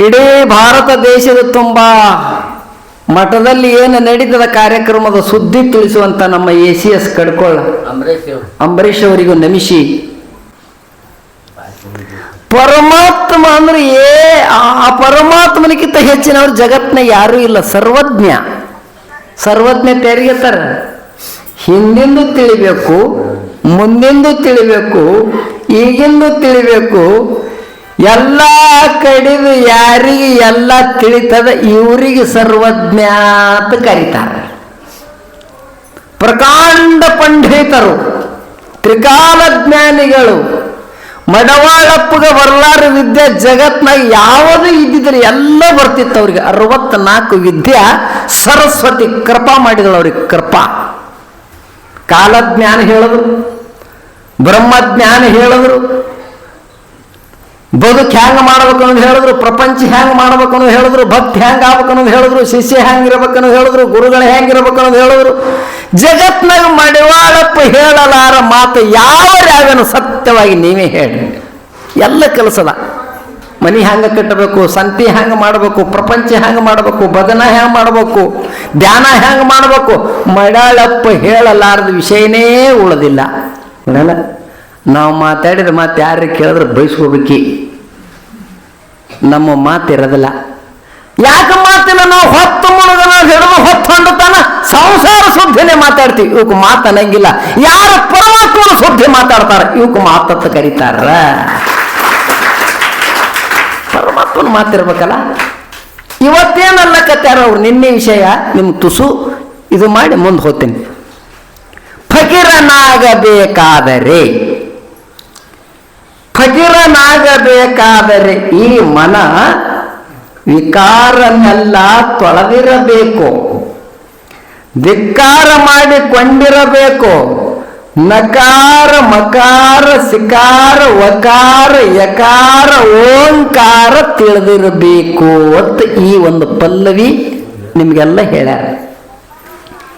ಇಡೀ ಭಾರತ ದೇಶದ ತುಂಬ ಮಠದಲ್ಲಿ ಏನು ನಡೀತದ ಕಾರ್ಯಕ್ರಮದ ಸುದ್ದಿ ತಿಳಿಸುವಂತ ನಮ್ಮ ACS ಕಡ್ಕೊಳ್ಳ ಅಂಬರೀಷ್ ಅವರಿಗೂ ನಮಿಸಿ, ಪರಮಾತ್ಮ ಅಂದ್ರೆ ಆ ಪರಮಾತ್ಮನಿಗಿಂತ ಹೆಚ್ಚಿನವ್ರು ಜಗತ್ನ ಯಾರೂ ಇಲ್ಲ. ಸರ್ವಜ್ಞತೆ ಯಾರಿಗೆತ್ತಾರ? ಹಿಂದಿಂದು ತಿಳಿಬೇಕು, ಮುಂದಿಂದು ತಿಳಿಬೇಕು, ಈಗಿಂದು ತಿಳಿಬೇಕು, ಎಲ್ಲ ಕಡಿದು ಯಾರಿಗೆ ಎಲ್ಲ ತಿಳಿತದ ಇವರಿಗೆ ಸರ್ವಜ್ಞ ಅಂತ ಕರೀತಾರೆ. ಪ್ರಕಾಂಡ ಪಂಡಿತರು, ತ್ರಿಕಾಲ ಜ್ಞಾನಿಗಳು, ಮಡವಾಳಪ್ಪಗೆ ಬರಲಾರ ವಿದ್ಯೆ ಜಗತ್ನಾಗ ಯಾವುದು ಇದ್ದಿದ್ರೆ ಎಲ್ಲ ಬರ್ತಿತ್ತು ಅವ್ರಿಗೆ. 64 ವಿದ್ಯೆ ಸರಸ್ವತಿ ಕೃಪಾ ಮಾಡಿದಳು ಅವ್ರಿಗೆ. ಕೃಪಾ ಕಾಲಜ್ಞಾನ ಹೇಳಿದ್ರು, ಬ್ರಹ್ಮಜ್ಞಾನ ಹೇಳಿದ್ರು, ಬದುಕು ಹ್ಯಾಂಗ ಮಾಡ್ಬೇಕು ಅನ್ನೋದು ಹೇಳಿದ್ರು, ಪ್ರಪಂಚ ಹ್ಯಾಂಗ ಮಾಡ್ಬೇಕು ಅನ್ನೋದು ಹೇಳಿದ್ರು, ಭಕ್ತಿ ಹ್ಯಾಂಗ ಆಗ್ಬೇಕು ಅನ್ನೋದು ಹೇಳಿದ್ರು, ಶಿಷ್ಯ ಹ್ಯಾಂಗಿರ್ಬೇಕು ಅನ್ನೋದು ಹೇಳಿದ್ರು, ಗುರುಗಳು ಹ್ಯಾಂಗಿರ್ಬೇಕು ಅನ್ನೋದು ಹೇಳಿದ್ರು. ಜಗತ್ನಾಗ ಮಡಿವಾಳಪ್ಪ ಹೇಳಲಾರ ಮಾತು ಯಾವ್ಯಾವೇನು ಸತ್ಯವಾಗಿ ನೀವೇ ಹೇಳಿ. ಎಲ್ಲ ಕೆಲಸದ ಮನಿ ಹ್ಯಾಂಗ ಕಟ್ಟಬೇಕು, ಸಂತಿ ಹ್ಯಾಂಗ ಮಾಡಬೇಕು, ಪ್ರಪಂಚ ಹ್ಯಾಂಗ ಮಾಡಬೇಕು, ಭಜನ ಹ್ಯಾಂಗ ಮಾಡಬೇಕು, ಧ್ಯಾನ ಹ್ಯಾಂಗ ಮಾಡಬೇಕು, ಮಡಿವಾಳಪ್ಪ ಹೇಳಲಾರದ ವಿಷಯನೇ ಉಳಿದಿಲ್ಲ. ನಾವು ಮಾತಾಡಿದ್ರೆ ಮಾತು ಯಾರು ಕೇಳಿದ್ರೆ ಬಯಸ್ಕೋಬೇಕಿ, ನಮ್ಮ ಮಾತಿರೋದಿಲ್ಲ. ಯಾಕೆ ಮಾತಿಲ್ಲ? ನಾವು ಹೊತ್ತು ಮುಳುಗನ ಹಿಡಿದು ಹೊತ್ತು ತಾನ ಸಂಸಾರ ಸುದ್ದಿನೇ ಮಾತಾಡ್ತೀವಿ, ಇವಕ್ಕೆ ಮಾತು ಅನ್ನಂಗಿಲ್ಲ. ಯಾರು ಪರಮಾತ್ಮನ ಸುದ್ದಿ ಮಾತಾಡ್ತಾರ ಇವಕ್ಕೆ ಮಾತತ್ತ ಕರೀತಾರ. ಪರಮಾತ್ಮನ ಮಾತಿರ್ಬೇಕಲ್ಲ. ಇವತ್ತೇನಲ್ಲ ಕತ್ತಾರ ಅವ್ರು, ನಿನ್ನೆ ವಿಷಯ ನಿಮ್ಗೆ ತುಸು ಇದು ಮಾಡಿ ಮುಂದೆ ಹೋಗ್ತೀನಿ. ಫಕೀರನಾಗಬೇಕಾದರೆ ಈ ಮನ ವಿಕಾರನೆಲ್ಲ ತೊಳೆದಿರಬೇಕು, ಧಿಕ್ಕಾರ ಮಾಡಿಕೊಂಡಿರಬೇಕು. ನಕಾರ ಮಕಾರ ಸಿಕಾರ ವಕಾರ ಯಕಾರ ಓಂಕಾರ ತಿಳಿದಿರಬೇಕು ಅಂತ ಈ ಒಂದು ಪಲ್ಲವಿ ನಿಮಗೆಲ್ಲ ಹೇಳ್ಯಾರ.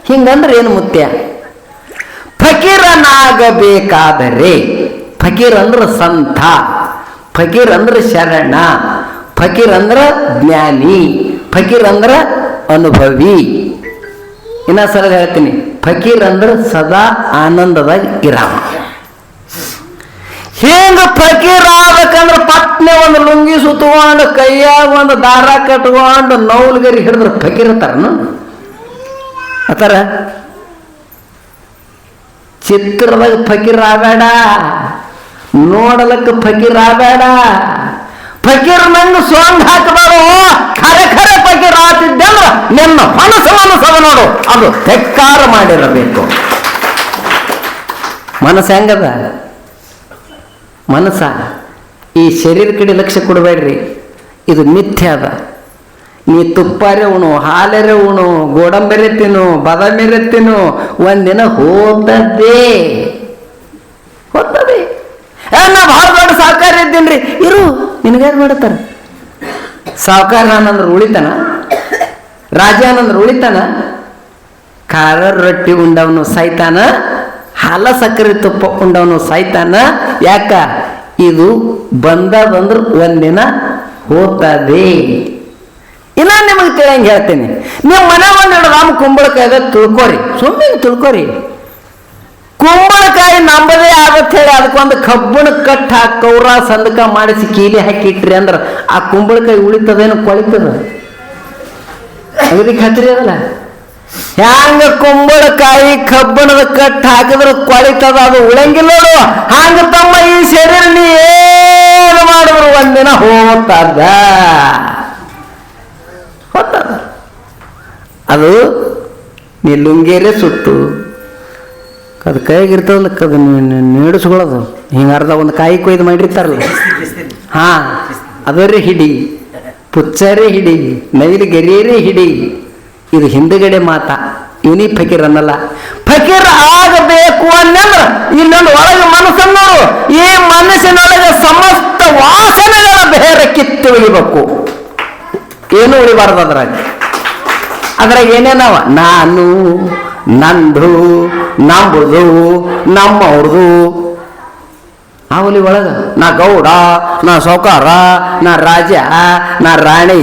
ಹಿಂಗಂದ್ರೆ ಏನು ಮುತ್ಯ? ಫಕೀರನಾಗಬೇಕಾದರೆ, ಫಕೀರ್ ಅಂದ್ರೆ ಸಂತ, ಫಕೀರ್ ಅಂದ್ರೆ ಶರಣ, ಫಕೀರ್ ಅಂದ್ರೆ ಜ್ಞಾನಿ, ಫಕೀರ್ ಅಂದ್ರೆ ಅನುಭವಿ. ಇನ್ನೊಂದ್ಸಲ ಹೇಳ್ತೀನಿ, ಫಕೀರ್ ಅಂದ್ರೆ ಸದಾ ಆನಂದದಾಗ ಇರಾಮ. ಹಿಂಗ ಫಕೀರ್ ಆಗ್ಬೇಕಂದ್ರೆ ಪಟ್ನೆ ಒಂದು ಲುಂಗಿ ಸುತ್ತಕೊಂಡು ಕೈಯಾಗ ಒಂದು ದಾರ ಕಟ್ಕೊಂಡು ನೌಲ್ಗರಿ ಹಿಡಿದ್ರೆ ಫಕೀರ್ ಅಂತಾರನು ಆತರ. ಚಿತ್ರದಾಗ ಫಕೀರ್ ಆಗಬೇಡ, ನೋಡಲಕ್ಕೆ ಫಕೀರ್ ಆಗಬೇಡ, ಫಕೀರ್ ನಂಗೆ ಸೊಂಗ್ ಹಾಕಬಾರು. ಖರೆ ಖರೆ ಫಕೀರ್ ಆತಿದ್ದಂದ್ರೆ ನಿನ್ನ ಮನಸ್ಸದ ನೋಡು, ಅದು ಧಿಕ್ಕಾರ ಮಾಡಿರಬೇಕು. ಮನಸ್ಸು ಹೆಂಗದ? ಮನಸ್ಸ ಈ ಶರೀರ ಕಡೆ ಲಕ್ಷ್ಯ ಕೊಡಬೇಡ್ರಿ, ಇದು ಮಿಥ್ಯ ಅದ. ನೀ ತುಪ್ಪಾರೆ ಉಣು, ಹಾಲೆರೆ ಉಣು, ಗೋಡಂಬೆರೆ ತಿನ್ನು, ಬಾದಾಮಿರೆ ತಿನ್ನು, ಒಂದಿನ ಹೋಗ್ತದೆ. ನಾ ಭಾಳ ದೊಡ್ಡ ಸಾವುಕಾರ ಇದ್ದೀನ್ರಿ, ಇರು, ನಿನಗೇನು ಮಾಡ್ತಾರ? ಸಾವುಕಾರ ನಾನಂದ್ರೆ ಉಳಿತಾನ? ರಾಜಾನಂದ್ರೆ ಉಳಿತಾನ? ಖಾರ ರೊಟ್ಟಿ ಉಂಡವನು ಸಾಯ್ತಾನ, ಹಾಲ ಸಕ್ಕರೆ ತುಪ್ಪ ಉಂಡವನು ಸಾಯ್ತಾನ. ಯಾಕ? ಇದು ಬಂದದಂದ್ರೆ ಒಂದಿನ ಹೋಗ್ತದೆ. ಇಲ್ಲ ನಿಮಗೆ ತಿಳಿಯಂಗೆ ಹೇಳ್ತೀನಿ, ನೀವು ಮನೆ ಒಂದೆರಡು ರಾಮ ಕುಂಬಳಕಾಯಿದ ತಿಳ್ಕೊರಿ, ಸುಮ್ಮನೆ ತಿಳ್ಕೊರಿ. ಕುಂಬಳಕಾಯಿ ನಂಬದೇ ಆಗತ್ತೆ ಹೇಳಿ ಅದಕ್ಕೊಂದು ಕಬ್ಬಣ ಕಟ್ ಹಾಕಿ ಕೌರ ಸಂದಕ ಮಾಡಿಸಿ ಕೀಲಿ ಹಾಕಿಟ್ರಿ ಅಂದ್ರೆ ಆ ಕುಂಬಳಕಾಯಿ ಉಳಿತದೇನು ಕೊಳಿತದ? ಅದಕ್ಕೆ ಖಾತ್ರಿ ಅದಲ್ಲ. ಹ್ಯಾಂಗ ಕುಂಬಳಕಾಯಿ ಕಬ್ಬಣದ ಕಟ್ ಹಾಕಿದ್ರೆ ಕೊಳಿತದ, ಅದು ಉಳಂಗಿಲ್ಲ ನೋಡು. ಹಂಗ ತಮ್ಮ ಈ ಶರೀರ ನೀ ಏನು ಮಾಡಿದ್ರು ಒಂದಿನ ಹೋಗ್ತದ. ಅದು ನೀ ಲುಂಗೇರೆ ಸುಟ್ಟು ಅದು ಕೈಗಿರ್ತದಲ್ಲ, ಅದು ನೀಡಿಸ್ಕೊಳ್ಳೋದು ಹಿಂಗೆ ಅರ್ಧ ಒಂದು ಕಾಯಿ ಕೊಯ್ದು ಮಾಡಿರ್ತಾರಲ್ಲ, ಹಾಂ ಅದರೇ ಹಿಡಿ, ಪುಚ್ಚರೇ ಹಿಡಿ, ನವಿಲು ಗೆರಿಯರೇ ಹಿಡಿ. ಇದು ಹಿಂದುಗಡೆ ಮಾತಾ, ಇವನಿ ಫಕೀರ್ ಅನ್ನಲ್ಲ. ಫಕೀರ್ ಆಗಬೇಕು ಅನ್ನಂದ್ರೆ ಇಲ್ಲೊಂದು ಒಳಗೆ ಮನಸ್ಸನ್ನು, ಈ ಮನಸ್ಸಿನೊಳಗೆ ಸಮಸ್ತ ವಾಸನೆಗಳ ಬೇರೆ ಕಿತ್ತು ಉಳಿಬೇಕು, ಏನು ಉಳಿಬಾರ್ದು ಅದ್ರಾಗ ಏನೇನವ? ನಾನು, ನಂದು, ನಂಬುದು, ನಮ್ಮವ್ರದು ಅವಲಿ ಒಳಗ ನಾ ಗೌಡ, ನಾ ಸೌಕಾರ, ನಾ ರಾಜ, ನಾ ರಾಣಿ,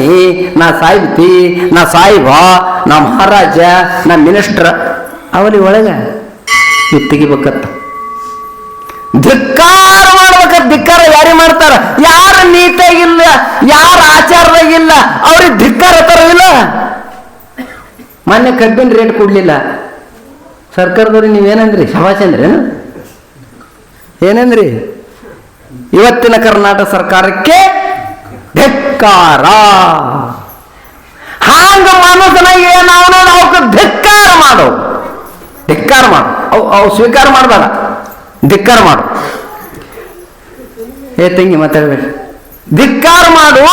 ನಾ ಸಾಹಿತಿ, ನಾ ಸಾಯಿಬ, ನಾ ಮಹಾರಾಜ, ನಾ ಮಿನಿಸ್ಟರ್. ಅವಲಿ ಒಳಗ ಇದು ತೆಗಿಬೇಕತ್ತ. ಧಿಕ್ಕಾರ ಮಾಡ್ಬೇಕಂತ. ಧಿಕ್ಕಾರ ಯಾರಿಗೆ ಮಾಡ್ತಾರ? ಯಾರ ನೀತಿಯಾಗಿಲ್ಲ, ಯಾರ ಆಚಾರದಾಗಿಲ್ಲ ಅವ್ರಿಗೆ ಧಿಕ್ಕಾರ ತರವಿಲ್ಲ. ಮೊನ್ನೆ ಕಬ್ಬಿನ ರೇಟ್ ಕೊಡ್ಲಿಲ್ಲ ಸರ್ಕಾರದವ್ರಿಗೆ ನೀವೇನಂದ್ರಿ? ಶಭಾಷ್ ಅಂದ್ರೇನು? ಏನಂದ್ರಿ? ಇವತ್ತಿನ ಕರ್ನಾಟಕ ಸರ್ಕಾರಕ್ಕೆ ಧಿಕ್ಕಾರ. ಹಾಂಗ ಮನಸ್ಸನಾಗ ಏನಾವನ ಅವಕ್ಕೆ ಧಿಕ್ಕಾರ ಮಾಡು, ಧಿಕ್ಕಾರ ಮಾಡು. ಅವು ಸ್ವೀಕಾರ ಮಾಡಬೇಡ, ಧಿಕ್ಕಾರ ಮಾಡು. ತಂಗಿ ಮಾತಾಡ್ಬೇಕು. ಧಿಕ್ಕಾರ ಮಾಡು.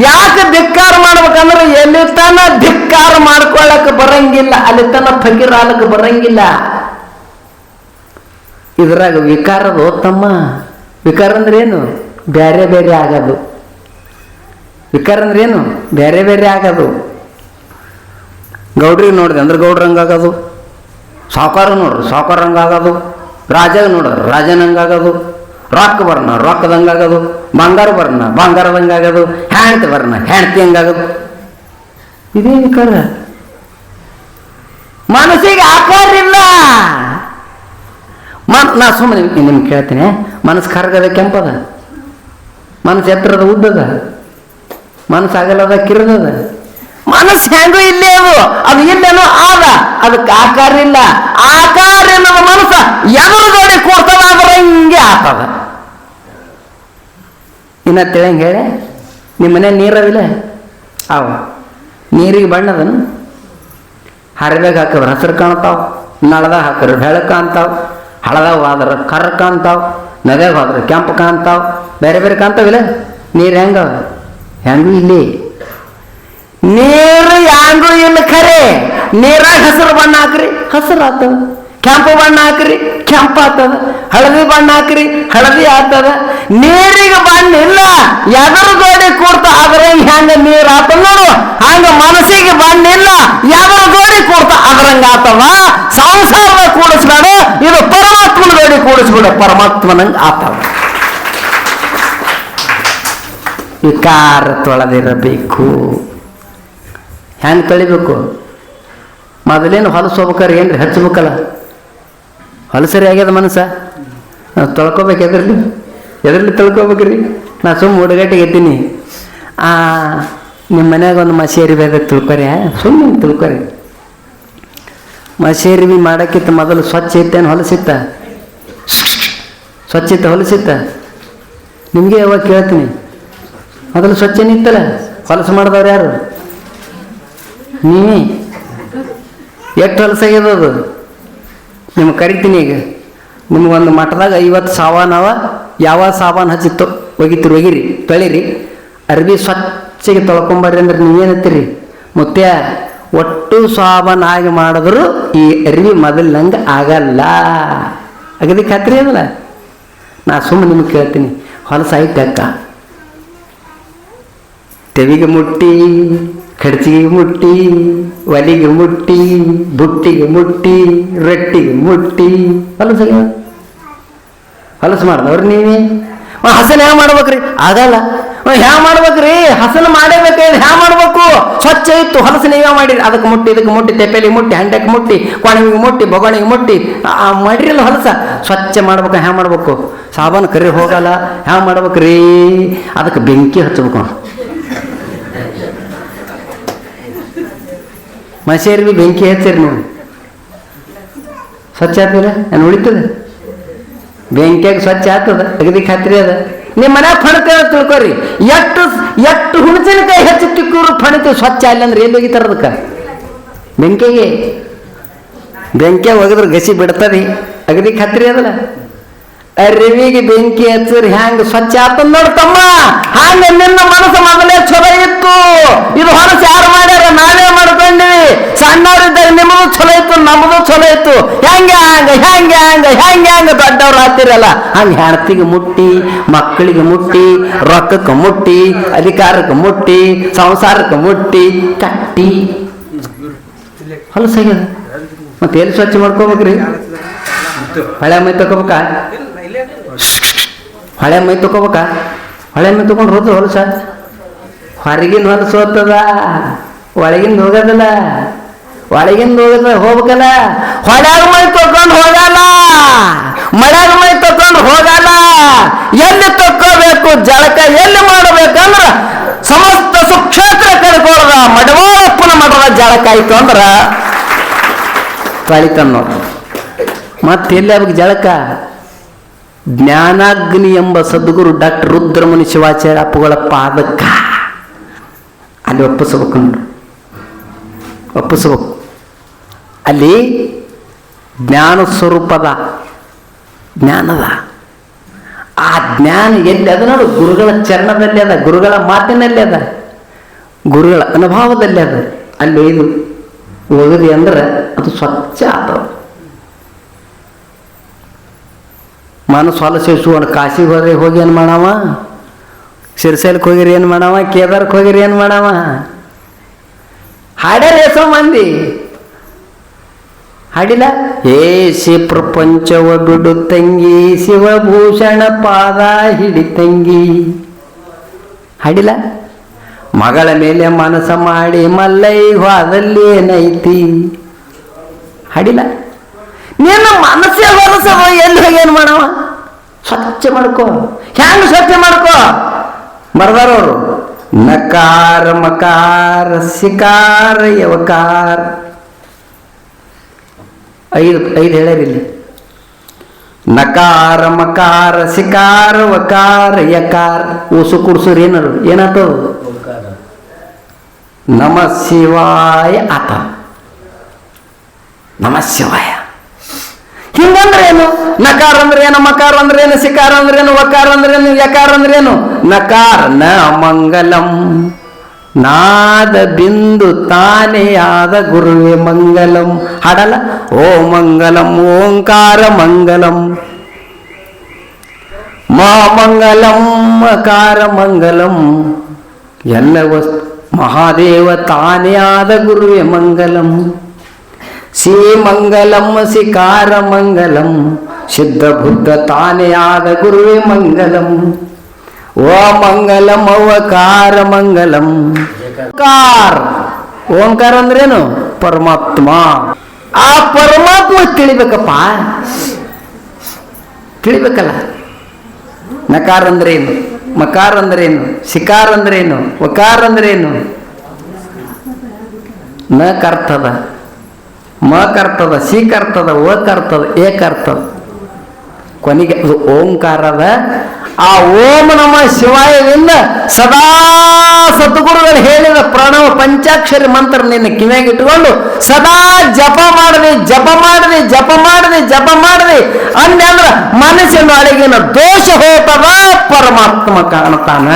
ಯಾಕೆ ಧಿಕ್ಕಾರ ಮಾಡ್ಬೇಕಂದ್ರೆ ಎಲ್ಲಿ ತನ ಧಿಕ್ಕಾರ ಮಾಡ್ಕೊಳ್ಳಕ್ ಬರಂಗಿಲ್ಲ ಅಲ್ಲಿ ತನ ಫಕೀರ್ ಆಲಕ್ಕೆ ಬರಂಗಿಲ್ಲ. ಇದ್ರಾಗ ವಿಕಾರದ ತಮ್ಮ. ವಿಕಾರ ಅಂದ್ರೆ ಏನು? ಬೇರೆ ಬೇರೆ ಆಗೋದು. ವಿಕಾರ ಅಂದ್ರೆ ಏನು? ಬೇರೆ ಬೇರೆ ಆಗೋದು. ಗೌಡ್ರಿಗೆ ನೋಡಿದೆ ಅಂದ್ರೆ ಗೌಡ್ರಂಗಾಗೋದು, ಸಾವುಕಾರ ನೋಡ್ರಿ ಸಾವುಕಾರಂಗಾಗೋದು, ರಾಜಾಗ ನೋಡ್ರಿ ರಾಜನಂಗಾಗೋದು, ರೊಕ್ಕ ಬರ್ನ ರೊಕ್ಕದಂಗಾಗೋದು, ಬಂಗಾರ ಬರ್ನ ಬಂಗಾರದಂಗಾಗೋದು, ಹೆಣ್ತಿ ಬರ್ನ ಹೆಣ್ತಿ ಹಂಗಾಗೋದು. ಇದೇ ವಿಕಾರ. ಮನಸ್ಸಿಗೆ ಆಕಾರ ಇಲ್ಲ. ನಾ ಸುಮ್ಮನೆ ನಿಮ್ಗೆ ಕೇಳ್ತೀನಿ, ಮನಸ್ಸು ಕರ್ಗದ ಕೆಂಪದ, ಮನಸ್ಸು ಎತ್ತರದ ಉದ್ದದ, ಮನಸ್ಸು ಆಗಲ್ಲದ ಕಿರಿದದ. ಮನಸ್ಸು ಹೆಂಗೂ ಇಲ್ಲೇ ಅದು ಇಲ್ಲೇನೋ ಆದ, ಅದಕ್ಕೆ ಆಕಾರ ಇಲ್ಲ. ಆಕಾರ ಇಲ್ಲದ ಮನಸ್ಸ ಎದುರು ಜೋಡಿ ಕೂರ್ತದ, ಆದ್ರೆ ಹಿಂಗೆ ಆಗ್ತದ. ಇನ್ನ ತಿಳಂಗೆ ಹೇಳಿ, ನಿಮ್ಮ ಮನೆ ನೀರವಿಲ್ಲ ಅವ ನೀರಿಗೆ ಬಣ್ಣದನು ಹರಿದಾಗ ಹಾಕಿದ್ರೆ ಹಸಿರು ಕಾಣ್ತಾವ, ನಳದಾಗ ಹಾಕಿದ್ರೆ ಬೆಳಕು ಕಾಣ್ತಾವ, ಹಳದಾಗ ಹೋದ್ರೆ ಕರ್ರ ಕಾಣ್ತಾವ, ನದ್ಯಾಗ ಹೋದ್ರೆ ಕೆಂಪು ಕಾಣ್ತಾವ, ಬೇರೆ ಬೇರೆ ಕಾಣ್ತಾವಿಲ್ಲ. ನೀರು ಹೆಂಗವ? ಹೆಂಗೂ ಇಲ್ಲಿ ನೀರು ಹ್ಯಾಂಗೂ ಇಲ್ಲ. ಖರೆ ನೀರಾಗ ಹಸಿರು ಬಣ್ಣ ಹಾಕ್ರಿ ಹಸಿರು ಆಗ್ತದ, ಕೆಂಪು ಬಣ್ಣ ಹಾಕ್ರಿ ಕೆಂಪು ಆಗ್ತದ, ಹಳದಿ ಬಣ್ಣ ಹಾಕ್ರಿ ಹಳದಿ ಆಗ್ತದ. ನೀರಿಗೆ ಬಣ್ಣ ಇಲ್ಲ, ಎದರು ಗೋಡಿ ಕೂರ್ತ ಅದ್ರ ಹೆಂಗ ನೀರ್ ಆತದ ನೋಡು. ಹಂಗ ಮನಸ್ಸಿಗೆ ಬಣ್ಣ ಇಲ್ಲ, ಎದರು ಗೋಡಿ ಕೂರ್ತ ಅದ್ರಂಗ ಆತವ. ಸಂಸಾರದ ಕೂಡಿಸ್ಬೇಡ, ಇದು ಪರಮಾತ್ಮನ ಗೋಡಿ ಕೂಡಿಸ್ಬಿಡ, ಪರಮಾತ್ಮನಂಗ ಆತವ. ವಿಕಾರ ತೊಳೆದಿರಬೇಕು. ಹೆಂಗೆ ತೊಳಿಬೇಕು? ಮೊದಲೇನು ಹೊಲಸು ಹೋಗ್ಬೇಕಾರೆ ಏನ್ರಿ ಹಚ್ಬೇಕಲ್ಲ. ಹೊಲಸರಿ ಆಗ್ಯದ ಮನಸ್ಸ, ತೊಳ್ಕೊಬೇಕು. ಎದ್ರಲ್ಲಿ ತೊಳ್ಕೊಬೇಕ್ರಿ? ನಾ ಸುಮ್ಮ ಹುಡುಗಟ್ಟಿಗೆ ಎತ್ತೀನಿ. ನಿಮ್ಮ ಮನ್ಯಾಗ ಒಂದು ಮಸೇರಿ ಬೇಗ ತಿಳ್ಕೊರಿ, ಸುಮ್ಮನೆ ತಿಳ್ಕೊರಿ. ಮಸೇರಿ ಬಿ ಮಾಡೋಕ್ಕಿಂತ ಮೊದಲು ಸ್ವಚ್ಛ ಇತ್ತೇನು ಹೊಲಸಿತ್ತ? ಸ್ವಚ್ಛ ಇತ್ತ ಹೊಲಸಿತ್ತ? ನಿಮಗೆ ಯಾವಾಗ ಕೇಳ್ತೀನಿ, ಮೊದಲು ಸ್ವಚ್ಛನೇ ಇತ್ತಲ್ಲ? ಹೊಲಸು ಮಾಡಿದವ್ರು ಯಾರು? ನೀವೇ. ಎಷ್ಟು ಹೊಲಸಾಗ್ಯದ ಅದು? ನಿಮ್ಗೆ ಕರಿತೀನಿ ಈಗ. ನಿಮ್ಗೊಂದು ಮಠದಾಗ 50 ಸಾವಾನವ, ಯಾವ ಸಾಬಾನು ಹಚ್ಚಿ ಒಗಿರಿ ತೊಳಿರಿ, ಅರ್ಬಿ ಸ್ವಚ್ಛಗೆ ತೊಳ್ಕೊಂಬರ್ರಿ ಅಂದ್ರೆ ನೀವೇನತ್ತೀರಿ? ಮುತ್ಯ ಒಟ್ಟು ಸಾಬಾನು ಆಗಿ ಮಾಡಿದ್ರು ಈ ಅರ್ವಿ ಮೊದಲಿನಂಗೆ ಆಗಲ್ಲ. ಅಗದಿ ಖಾತ್ರಿ ಅದಲ್ಲ? ನಾ ಸುಮ್ಮನೆ ನಿಮ್ಗೆ ಕೇಳ್ತೀನಿ, ಹೊಲಸಾಯ್ತು ಅಕ್ಕ? ತೆವಿಗೆ ಮುಟ್ಟಿ, ಖರ್ಚಿಗೆ ಮುಟ್ಟಿ, ಒಲಿಗೆ ಮುಟ್ಟಿ, ಬುಟ್ಟಿಗೆ ಮುಟ್ಟಿ, ರೊಟ್ಟಿಗೆ ಮುಟ್ಟಿ, ಹೊಲಸಾಗ್ಯಾವ. ಹೊಲಸು ಮಾಡಿದವ್ರು ನೀವೇ. ಹಸನ ಹ್ಯಾ ಮಾಡ್ಬೇಕ್ರಿ? ಆಗಲ್ಲ. ಹ್ಯಾ ಮಾಡ್ಬೇಕ್ರಿ? ಹಸನ ಮಾಡೇಬೇಕಾದ್ರೆ ಹ್ಯಾ ಮಾಡ್ಬೇಕು? ಸ್ವಚ್ಛ ಇತ್ತು, ಹೊಲಸು ನೀವೇ ಮಾಡಿರಿ. ಅದಕ್ಕೆ ಮುಟ್ಟಿ, ಇದಕ್ಕೆ ಮುಟ್ಟಿ, ತೆಪ್ಪೆಲಿಗೆ ಮುಟ್ಟಿ, ಹಂಡಕ್ಕೆ ಮುಟ್ಟಿ, ಕೊಣವಿಗೆ ಮುಟ್ಟಿ, ಬೊಗಣಿಗೆ ಮುಟ್ಟಿ ಮಾಡಿರಲ್ಲ. ಹೊಲಸ ಸ್ವಚ್ಛ ಮಾಡ್ಬೇಕು. ಹ್ಯಾ ಮಾಡ್ಬೇಕು? ಸಾಬಾನು ಕರಿ ಹೋಗಲ್ಲ. ಹ್ಯಾ ಮಾಡ್ಬೇಕ್ರಿ? ಅದಕ್ಕೆ ಬೆಂಕಿ ಹಚ್ಬೇಕು. ಮಸೇರಿ ಬಿ ಬೆಂಕಿ ಹಚ್ಚಿರಿ ನೋಡಿ, ಸ್ವಚ್ಛ ಆಗ್ತದ? ಏನು ಉಳಿತದೆ? ಬೆಂಕಿಯಾಗ ಸ್ವಚ್ಛ ಆಗ್ತದ? ಅಗದಿ ಖಾತ್ರಿ ಅದ? ನಿಮ್ಮ ಮನ್ಯಾಗ ಫಣತೆ ತಿಳ್ಕೊರಿ. ಎಷ್ಟು ಹುಣಸಿನಕಾಯಿ ಹೆಚ್ಚು ತಿಕ್ಕೂರು ಫಣಿತು ಸ್ವಚ್ಛ ಇಲ್ಲ ಅಂದ್ರೆ ಎಲ್ಲಿ ಹೋಗಿತಾರ? ಅದಕ್ಕೆ ಬೆಂಕಿಯಾಗ ಹೋಗಿದ್ರೆ ಗಸಿ ಬಿಡ್ತದೆ. ಅಗದಿ ಖಾತ್ರಿ ಅದಲ್ಲ? ಅರಿವಿಗೆ ಬೆಂಕಿ ಹಚ್ಚಿರಿ ಹ್ಯಾಂಗ ಸ್ವಚ್ಛ ಆತದ ನೋಡ್ತಮ್ಮ. ಹಂಗ ನಿನ್ನ ಮನಸ್ಸು ಮೊದಲೇ ಚಲೋ ಇತ್ತು. ಇದು ಹೊಲಸು ಯಾರು ಮಾಡ್ಯಾರ? ನಾವೇ ಮಾಡ್ಕೊಂಡಿವಿ. ಸಣ್ಣವರಿದ್ದಾಗ ನಿಮ್ಮದು ಚಲೋ ಇತ್ತು, ನಮ್ಮದು ಚಲೋ ಇತ್ತು. ಹೆಂಗ ದೊಡ್ಡವ್ರು ಆಗ್ತಿರಲ್ಲ ಹಂಗ ಹೆಣ್ತಿಗೆ ಮುಟ್ಟಿ, ಮಕ್ಕಳಿಗೆ ಮುಟ್ಟಿ, ರೊಕ್ಕಕ್ಕೆ ಮುಟ್ಟಿ, ಅಧಿಕಾರಕ್ಕೆ ಮುಟ್ಟಿ, ಸಂಸಾರಕ್ಕೆ ಮುಟ್ಟಿ ಕಟ್ಟಿ ಹೊಲಸಾಗ್ಯದ. ಮತ್ತೆ ಎಲ್ಲಿ ಸ್ವಚ್ಛ ಮಾಡ್ಕೋಬೇಕ್ರಿ? ಹಳೆ ಮೈ ತಗೋಬೇಕಾ? ಹಳೆ ಮೈ ತಗೋಬೇಕ? ಹಳೆ ಮೈ ತಗೊಂಡು ಹೋದ್ರು ಹೊಲಸ, ಹೊರಗಿನ ಹೊಲಸು ಹೋಗ್ತದ, ಒಳಗಿಂದ ಹೋಗೋದಲ್ಲ. ಒಳಗಿಂದ ಹೋಗ್ಬೇಕಲ್ಲ. ಹೊಳ್ಯಾಗ ಮೈ ತಕೊಂಡು ಹೋಗಲ್ಲ, ಮಳ್ಯಾಗ ಮೈ ತಕೊಂಡು ಹೋಗಲ್ಲ. ಎಲ್ಲಿ ತಕ್ಕೋಬೇಕು ಜಳಕ ಎಲ್ಲಿ ಮಾಡಬೇಕಂದ್ರ ಸಮಸ್ತ ಸುಕ್ಷೇತ್ರ ಕಳ್ಕೊಳ್ಳದ ಮಡವಾಳಪ್ಪನ ಮಠದ ಜಳಕ ಆಯ್ತು ಅಂದ್ರ ಕಳಿತನ್ನೋ. ಮತ್ತೆಲ್ಲಿ ಆಗ್ಬೇಕು ಜಳಕ? ಜ್ಞಾನಾಗ್ನಿ ಎಂಬ ಸದ್ಗುರು ಡಾಕ್ಟರ್ ರುದ್ರಮುನಿ ಶಿವಾಚಾರ್ಯ ಅಪ್ಪುಗಳ ಪಾದಕ್ಕ ಅಲ್ಲಿ ಒಪ್ಪಿಸ್ಬೇಕು ನೋಡ್ರಿ, ಒಪ್ಪಿಸ್ಬೇಕು. ಅಲ್ಲಿ ಜ್ಞಾನ ಸ್ವರೂಪದ ಜ್ಞಾನದ ಆ ಜ್ಞಾನ ಎಲ್ಲಿ ಅದ ನೋಡು? ಗುರುಗಳ ಚರಣದಲ್ಲಿ ಅದ, ಗುರುಗಳ ಮಾತಿನಲ್ಲಿ ಅದ, ಗುರುಗಳ ಅನುಭವದಲ್ಲಿ ಅದ. ಅಲ್ಲಿ ಇದು ಹೋಗದಿ ಅಂದ್ರೆ ಅದು ಸ್ವಚ್ಛ ಆತವ. ಮನಸ್ಸು ಹೊಲಸಿಸುವನು. ಕಾಶಿಗೆ ಹೋಗಿ ಏನು ಮಾಡವ? ಶಿರ್ಸೈಲಕ್ಕೆ ಹೋಗಿರಿ ಏನು ಮಾಡವ? ಕೇದಾರಕ್ಕೆ ಹೋಗಿರಿ ಏನು ಮಾಡವ? ಹಾಡ್ಯಾರ ಎಸೋ ಮಂದಿ ಹಾಡಿಲ್ಲ. ಏಸಿ ಪ್ರಪಂಚವ ಬಿಡು ತಂಗಿ, ಶಿವಭೂಷಣ ಪಾದ ಹಿಡಿ ತಂಗಿ ಹಾಡಿಲ್ಲ. ಮಗಳ ಮೇಲೆ ಮನಸ್ಸ ಮಾಡಿ ಮಲ್ಲೈ ಹೋದಲ್ಲಿ ಏನೈತಿ ಹಾಡಿಲ್ಲ. ನಿನ್ನ ಮನಸ್ಸೇ ಹೊರಸವ, ಎಲ್ಲಿ ಹೋಗಿ ಏನು ಮಾಡವ? ಸ್ವಚ್ಛ ಮಾಡ್ಕೋ. ಹ್ಯಾಂಗ ಸ್ವಚ್ಛ ಮಾಡ್ಕೋ? ಬರ್ದಾರವರು ನಕಾರ ಮಕಾರ ಸಿಕಾರ ಯವಕಾರ ಐದು ಹೇಳ್ಯಾರಿಲ್ಲಿ. ನಕಾರ ಮಕಾರ ಸಿಕಾರ ವಕಾರ ಯಕಾರ. ಉಸು ಕುಡ್ಸೋರು ಏನರು ಏನಾತವು? ನಮ ಶಿವಾಯ ಆತ. ನಮ ಶಿವಾಯ ಹಿಂಗಂದ್ರೆ ಏನು? ನಕಾರ ಅಂದ್ರೆ ಏನು? ಮಕಾರ ಅಂದ್ರೆ ಏನು? ಸಿಕಾರ ಅಂದ್ರೆ ಏನು? ವಕಾರ ಅಂದ್ರೆ ಏನು? ಯಕಾರ ಅಂದ್ರೆ ಏನು? ನಕಾರ ನ ಮಂಗಲಂ, ನಾದ ಬಿಂದು ತಾನೇ ಆದ ಗುರುವೇ ಮಂಗಲಂ ಹಾಡಲ್ಲ. ಓ ಮಂಗಲಂ ಓಂಕಾರ ಮಂಗಲಂ, ಮಾ ಮಂಗಲಂ ಅಕಾರ ಮಂಗಲಂ. ಎಲ್ಲ ವಸ್ತು ಮಹಾದೇವ ತಾನೇ ಆದ ಗುರುವೇ ಮಂಗಲಂ. ಶ್ರೀ ಮಂಗಲಂ ಸಿಕಾರ ಮಂಗಲಂ, ಸಿದ್ಧ ಬುದ್ಧ ತಾನೇ ಆದ ಗುರುವೇ ಮಂಗಲಂ. ಓ ಮಂಗಲಂ ಅವಕಾರ ಮಂಗಲಂ. ಓಂಕಾರ, ಓಂಕಾರ ಅಂದ್ರೇನು? ಪರಮಾತ್ಮ. ಆ ಪರಮಾತ್ಮ ತಿಳಿಬೇಕಪ್ಪ, ತಿಳಿಬೇಕಲ್ಲ. ನಕಾರ ಅಂದ್ರೇನು? ಮಕಾರ ಅಂದ್ರೇನು? ಸಿಕಾರ ಅಂದ್ರೇನು? ವಕಾರ ಅಂದ್ರೇನು? ನ ಕರ್ತದ, ಮ ಕರ್ತದ, ಸಿ ಕರ್ತದ, ವ ಕರ್ತದ, ಏ ಕರ್ತದ, ಕೊನೆಗೆ ಅದು ಓಂಕಾರದ. ಆ ಓಂ ನಮ ಶಿವಾಯದಿಂದ ಸದಾ ಸದ್ಗುರುಗಳು ಹೇಳಿದ ಪ್ರಣವ ಪಂಚಾಕ್ಷರಿ ಮಂತ್ರ ನಿನ್ನ ಕಿವಿಯಾಗಿ ಇಟ್ಟುಕೊಂಡು ಸದಾ ಜಪ ಮಾಡದೆ ಜಪ ಮಾಡದೆ ಜಪ ಮಾಡದೆ ಜಪ ಮಾಡದೆ ಅಂದ್ರ ಮನಸ್ಸಿನ ಒಳಗಿನ ದೋಷ ಹೋಗ್ತದ, ಪರಮಾತ್ಮ ಕಾಣ್ತಾನ.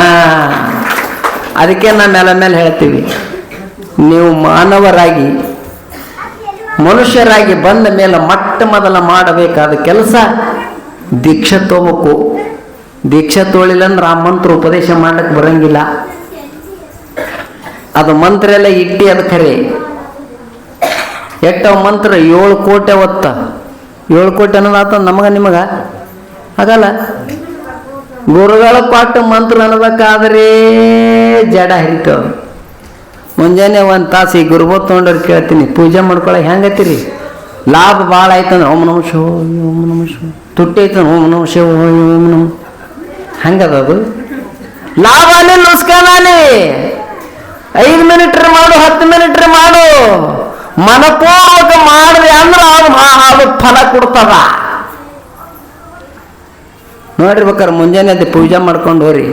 ಅದಕ್ಕೆ ನಾವು ಮೇಲೆ ಹೇಳ್ತೀವಿ, ನೀವು ಮಾನವರಾಗಿ ಮನುಷ್ಯರಾಗಿ ಬಂದ ಮೇಲೆ ಮೊಟ್ಟ ಮೊದಲ ಮಾಡಬೇಕಾದ ಕೆಲಸ ದೀಕ್ಷೆ ತಗೋಬೇಕು. ದೀಕ್ಷೆ ತೋಳಿಲ್ಲ ಅಂದ್ರೆ ಆ ಮಂತ್ರ ಉಪದೇಶ ಮಾಡಕ್ಕೆ ಬರಂಗಿಲ್ಲ. ಅದು ಮಂತ್ರ ಎಲ್ಲ ಇಟ್ಟಿ ಅದು ಖರೆ. ಎಟ್ಟವ ಮಂತ್ರ 7 ಕೋಟಿ ಹೊತ್ತ. 7 ಕೋಟಿ ಅನ್ನೋದಾತ ನಮಗ ನಿಮಗ ಆಗಲ್ಲ. ಗುರುಗಳ ಕೊಟ್ಟ ಮಂತ್ರ ಅನ್ನಬೇಕಾದ್ರೆ ಜಡ ಹರಿತವ. ಮುಂಜಾನೆ 1 ತಾಸು ಈ ಗುರುಬೋ ತೊಗೊಂಡವ್ರು ಕೇಳ್ತೀನಿ, ಪೂಜೆ ಮಾಡ್ಕೊಳಕ್ಕೆ ಹೆಂಗತ್ತೀರಿ? ಲಾಭ ಭಾಳ ಆಯ್ತಂದ್ರೆ ಓಂ ನಮ ಶಿವ ಓಂ ನಮ ಶಿವ, ತುಟ್ಟಿ ಐತಂದ್ರೆ ಓಂ ನಮ ಶಿವ ಓಂ ನಮ. ಹಂಗದದು ಲಾಭ ಅಲ್ಲಿ ನುಸ್ಕಾನ ಅಲ್ಲಿ. 5 ಮಿನಿಟ್ರಿ ಮಾಡು, 10 ಮಿನಿಟ್ರಿ ಮಾಡು, ಮನಪೂರ್ವಕ ಮಾಡಿದೆ ಅಂದ್ರೆ ಅದು ಫಲ ಕೊಡ್ತದ. ನೋಡಿರ್ಬೇಕಾರೆ ಮುಂಜಾನೆ ಅದು ಪೂಜೆ ಮಾಡ್ಕೊಂಡು ಹೋರಿ,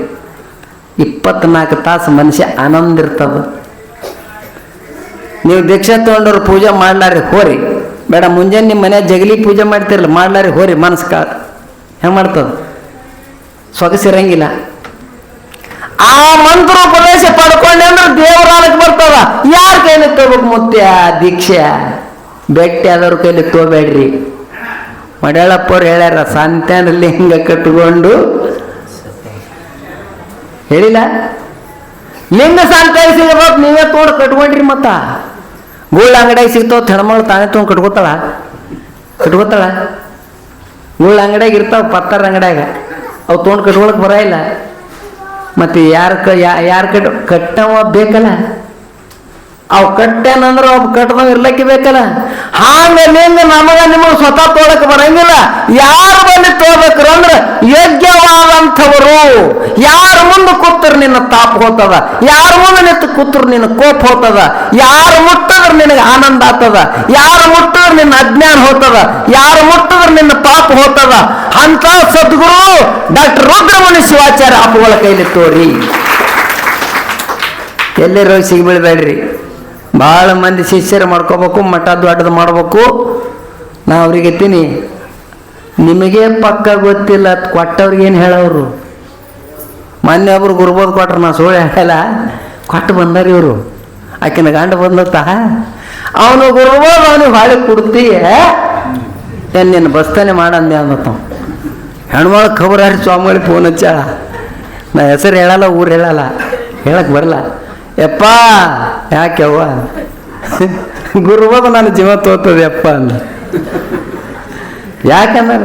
24 ತಾಸು ಮನುಷ್ಯ ಆನಂದ ಇರ್ತದ. ನೀವು ದೀಕ್ಷೆ ತಗೊಂಡವ್ರು ಪೂಜೆ ಮಾಡ್ಲಾರಿ ಹೋರಿ ಬೇಡ. ಮುಂಜಾನೆ ನಿಮ್ಮ ಮನೆ ಜಗಲಿ ಪೂಜೆ ಮಾಡ್ತಿರಲ್ಲ, ಮಾಡ್ಲಾರಿ ಹೋರಿ. ಮನಸ್ಸು ಹೆಂಗೆ ಮಾಡ್ತದ? ಸೊಗಸಿರಂಗಿಲ್ಲ. ಆ ಮಂತ್ರ ಉಪದೇಶ ಪಡ್ಕೊಂಡೆ ಅಂದ್ರೆ ದೇವರಾಲಕ್ಕೆ ಬರ್ತದ. ಯಾರ ಕೈಲಿ ತಗೋಬೇಕು ಮುತ್ಯ ದೀಕ್ಷೆ? ಬೆಟ್ಟಿ ಆದವ್ರ ಕೈಲಿ ತಗೋಬೇಡ್ರಿ. ಮಡ್ಯಾಳಪ್ಪವ್ರು ಹೇಳ್ಯಾರ, ಸಂತ್ಯಾನಲ್ಲಿ ಹಿಂಗ ಕಟ್ಕೊಂಡು ಹೇಳಿಲ್ಲ. ಲಿಂಗ ಸಂತಾಯ ಸಿಗಬೇಕು, ನೀವೇ ತೋಡ್ ಕಟ್ಕೊಂಡ್ರಿ. ಮತ್ತ ಗೂಳ್ ಅಂಗಡಿಯಾಗ ಸಿಗ್ತಾವ, ಹೆಣ್ಮಗಳು ತಾನೇ ತೊಗೊಂಡು ಕಟ್ಕೋತಾಳ. ಗೂಳ್ ಅಂಗಡಿಯಾಗ ಇರ್ತಾವ, ಪತ್ತರ ಅಂಗಡಿಯಾಗ ಅವು ತೊಗೊಂಡು ಕಟ್ಕೊಳಕ್ಕೆ ಬರೋಲ್ಲ. ಮತ್ತು ಯಾರು ಕಟ್ಟವ ಬೇಕಲ್ಲ, ಅವು ಕಟ್ಟೇನಂದ್ರೆ ಅವು ಕಟ್ಟದವ್ ಇರ್ಲಕ್ಕೆ ಬೇಕಲ್ಲ. ಹಾಂಗೆ ನಮಗೆ ನಿಮಗೆ ಸ್ವತಃ ತೊಗೊಳಕ್ಕೆ ಬರಂಗಿಲ್ಲ. ಯಾರು ಬಂದು ತೋಬೇಕ್ರ ಅಂದ್ರೆ ಯೋಗ್ಯವಾದಂಥವರು. ಯಾರ ಮುಂದೆ ಕೂತರು ನಿನ್ನ ತಾಪ ಹೋಗ್ತದ, ಯಾರ ಮುಂದೆ ನಿಂತು ಕೂತರು ನಿನ್ನ ಕೋಪ ಹೋಗ್ತದ, ಯಾರು ಮುಟ್ಟಿದ್ರೆ ನಿನಗೆ ಆನಂದ ಆಗ್ತದ, ಯಾರು ಮುಟ್ಟಿದ್ರೆ ನಿನ್ನ ಅಜ್ಞಾನ ಹೋಗ್ತದ, ಯಾರು ಮುಟ್ಟಿದ್ರೆ ನಿನ್ನ ಪಾಪ ಹೋಗ್ತದ. ಅಂತ ಸದ್ಗುರು ಡಾಕ್ಟರ್ ರುದ್ರಮುನಿ ಶಿವಾಚಾರ್ಯ ಅಪ್ಪುಗಳ ಕೈಲಿ ತೋರಿ. ಎಲ್ಲರೂ ಸಿಗಿಬೀಳ್ಬೇಡ್ರಿ. ಭಾಳ ಮಂದಿ ಶಿಷ್ಯರು ಮಾಡ್ಕೋಬೇಕು, ಮಠ ದೊಡ್ಡದು ಮಾಡ್ಬೇಕು. ನಾ ಅವ್ರಿಗೆ ಎತ್ತೀನಿ, ನಿಮಗೆ ಪಕ್ಕ ಗೊತ್ತಿಲ್ಲ ಕೊಟ್ಟವ್ರಿಗೇನು ಹೇಳೋರು. ಮೊನ್ನೆ ಒಬ್ರು ಗುರುಬೋದು ಕೊಟ್ರು, ನಾ ಸುಳ್ಳು ಹೇಳಲ್ಲ, ಕೊಟ್ಟು ಬಂದಾರ ಇವರು. ಆಕಿನ ಗಂಡ ಬಂದತ್ತ, ಅವನು ಗುರುಬೋದು ಅವನಿಗೆ ಹಾಳಿ ಕೊಡ್ತೀಯ ಏನು ನಿನ್ನ ಬಸ್ತಾನೆ ಮಾಡಂದೆ ಅಂದತ್ತ. ಹೆಣ್ಮಳ ಖಬರಾರಿ ಸ್ವಾಮಿಗಳಿಗೆ ಫೋನ್ ಹಚ್ಚಾಳ. ನಾ ಹೆಸರು ಹೇಳಲ್ಲ, ಊರು ಹೇಳಲ್ಲ, ಹೇಳಕ್ಕೆ ಬರಲ್ಲ. ಯಪ್ಪ ಯಾಕೆವ್ವ ಗುರುವಾದ ನಾನು ಜೀವ ತೋರ್ತದೆ ಅಪ್ಪ ಅಂದ. ಯಾಕಂದ್ರೆ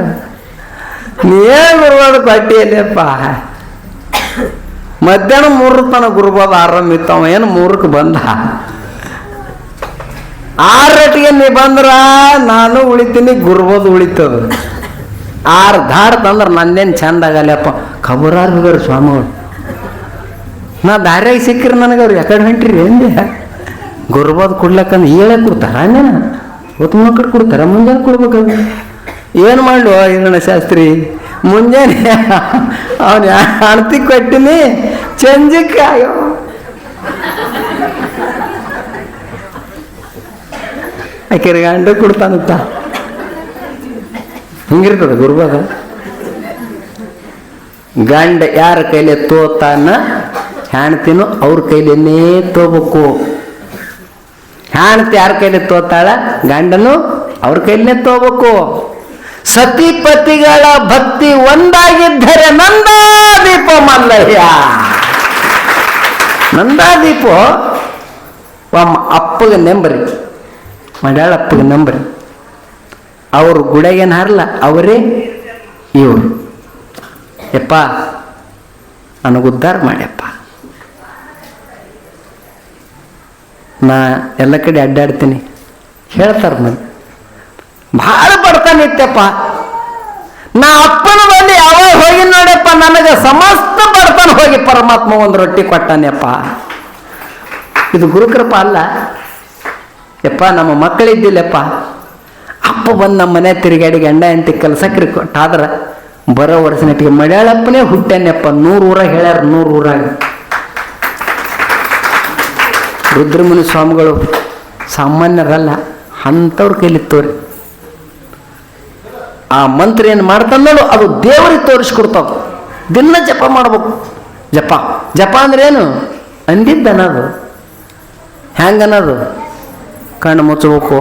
ನೀನು ಗುರುವಾದ ಕೊಟ್ಟಿಯಲ್ಲಿ ಅಪ್ಪ. ಮಧ್ಯಾಹ್ನ 3 ತನ ಗುರುವಾದ ಆರಾಮ ಇತ್ತವ, ಏನು 3ಕ್ಕೆ ಬಂದ. 6 ನೀ ಬಂದ್ರ ನಾನು ಉಳಿತೀನಿ, ಗುರುವಾದ ಉಳಿತದ. 6 ದಾಡ್ತಂದ್ರೆ ನಂದೇನು ಚಂದ ಆಗಲ್ಲಪ್ಪ. ಖಬರಾರ್ ಹೋಗ್ಯಾರ ಸ್ವಾಮಿಗಳು. ನಾ ದಾರ್ಯಾಗ ಸಿಕ್ಕ್ರಿ ನನಗೆ ಅವ್ರು ಯಾಕಡೆ ಹೊಂಟ್ರಿ ಎಂದೆ. ಗುರುವಾದ ಕೊಡ್ಲಕ್ಕಂದ್ರೆ ಹೇಳಕ್ಕೆ ಕೊಡ್ತಾರ, ನೀನು ಹೊತ್ತು ಮಕ್ಕಳು ಕೊಡ್ತಾರ, ಮುಂಜಾನೆ ಕೊಡ್ಬೇಕಂದ್ರೆ ಏನು ಮಾಡ್ಲು ಈರಣ್ಣ ಶಾಸ್ತ್ರಿ. ಮುಂಜಾನೆ ಅವನು ಅಣತಿ ಕೊಟ್ಟಿನಿ, ಚಂಜಕ್ಕೆ ಅಯ್ಯೋ ಆಕೆರೆ ಗಂಡ ಕೊಡ್ತಾನಂತ. ಹಿಂಗಿರ್ತದ ಗುರುವಾದ. ಗಂಡ ಯಾರ ಕೈಲಿ ತೋತಾನ ಹೆಣ್ತಿನೂ ಅವ್ರ ಕೈಲೇನೇ ತೋಬೇಕು. ಹೆಣ್ತಿ ಯಾರ ಕೈಲಿ ತೋತಾಳ, ಗಂಡನು ಅವ್ರ ಕೈಲೇ ತೋಬೇಕು. ಸತಿಪತಿಗಳ ಭಕ್ತಿ ಒಂದಾಗಿದ್ದರೆ ನಂದಾದೀಪ ಮಲ್ಲಯ್ಯ. ನಂದಾದೀಪ ಅಪ್ಪಗೆ ನೆಂಬರಿ, ಮಡ್ಯಾಳ ಅಪ್ಪಗೆ ನಂಬರಿ. ಅವರು ಗುಡಗೇನು ಹಾರಲ್ಲ, ಅವರೇ ಇವರು. ಯಪ್ಪ ನನಗೆ ಉದ್ಧಾರ ಮಾಡ್ಯಪ್ಪ. ನಾ ಎಲ್ಲ ಕಡೆ ಅಡ್ಡಾಡ್ತೀನಿ ಹೇಳ್ತಾರೆ. ನನಗೆ ಭಾಳ ಬಡತನ ಇತ್ತಪ್ಪ. ನಾ ಅಪ್ಪನ ಬಳಿ ಯಾವಾಗ ಹೋಗಿ ನೋಡಪ್ಪ, ನನಗೆ ಸಮಸ್ತ ಬಡತನ ಹೋಗಿ ಪರಮಾತ್ಮ ಒಂದು ರೊಟ್ಟಿ ಕೊಟ್ಟಾನೆಪ್ಪ. ಇದು ಗುರುಕೃಪ ಅಲ್ಲ ಯಪ್ಪ. ನಮ್ಮ ಮಕ್ಕಳಿದ್ದಿಲ್ಲಪ್ಪ, ಅಪ್ಪ ಬಂದು ನಮ್ಮ ಮನೆ ತಿರುಗಾಡಿ ಗಂಡ ಎಂತ ಕೆಲಸಕ್ಕೆ ಕೊಟ್ಟಾದ್ರೆ ಬರೋ ವರ್ಷನಟ್ಟಿಗೆ ಮಡ್ಯಾಳಪ್ಪನೇ ಹುಟ್ಟ್ಯಾನೆಪ್ಪ. 100 ಊರಾಗ ಹೇಳ್ಯಾರ, 100 ಊರಾಗ. ರುದ್ರಮುನಿ ಸ್ವಾಮಿಗಳು ಸಾಮಾನ್ಯರಲ್ಲ, ಅಂಥವ್ರ ಕೈಲಿತ್ತವ್ರಿ. ಆ ಮಂತ್ರ ಏನು ಮಾಡ್ತಾನೋ ಅದು ದೇವರಿಗೆ ತೋರಿಸ್ಕೊಡ್ತಾವ. ದಿನ ಜಪ ಮಾಡ್ಬೇಕು. ಜಪ ಜಪ ಅಂದ್ರೆ ಏನು ಅಂದಿದ್ದನದು. ಹೆಂಗನ್ನೋದು, ಕಣ್ಣು ಮುಚ್ಚಬೇಕು,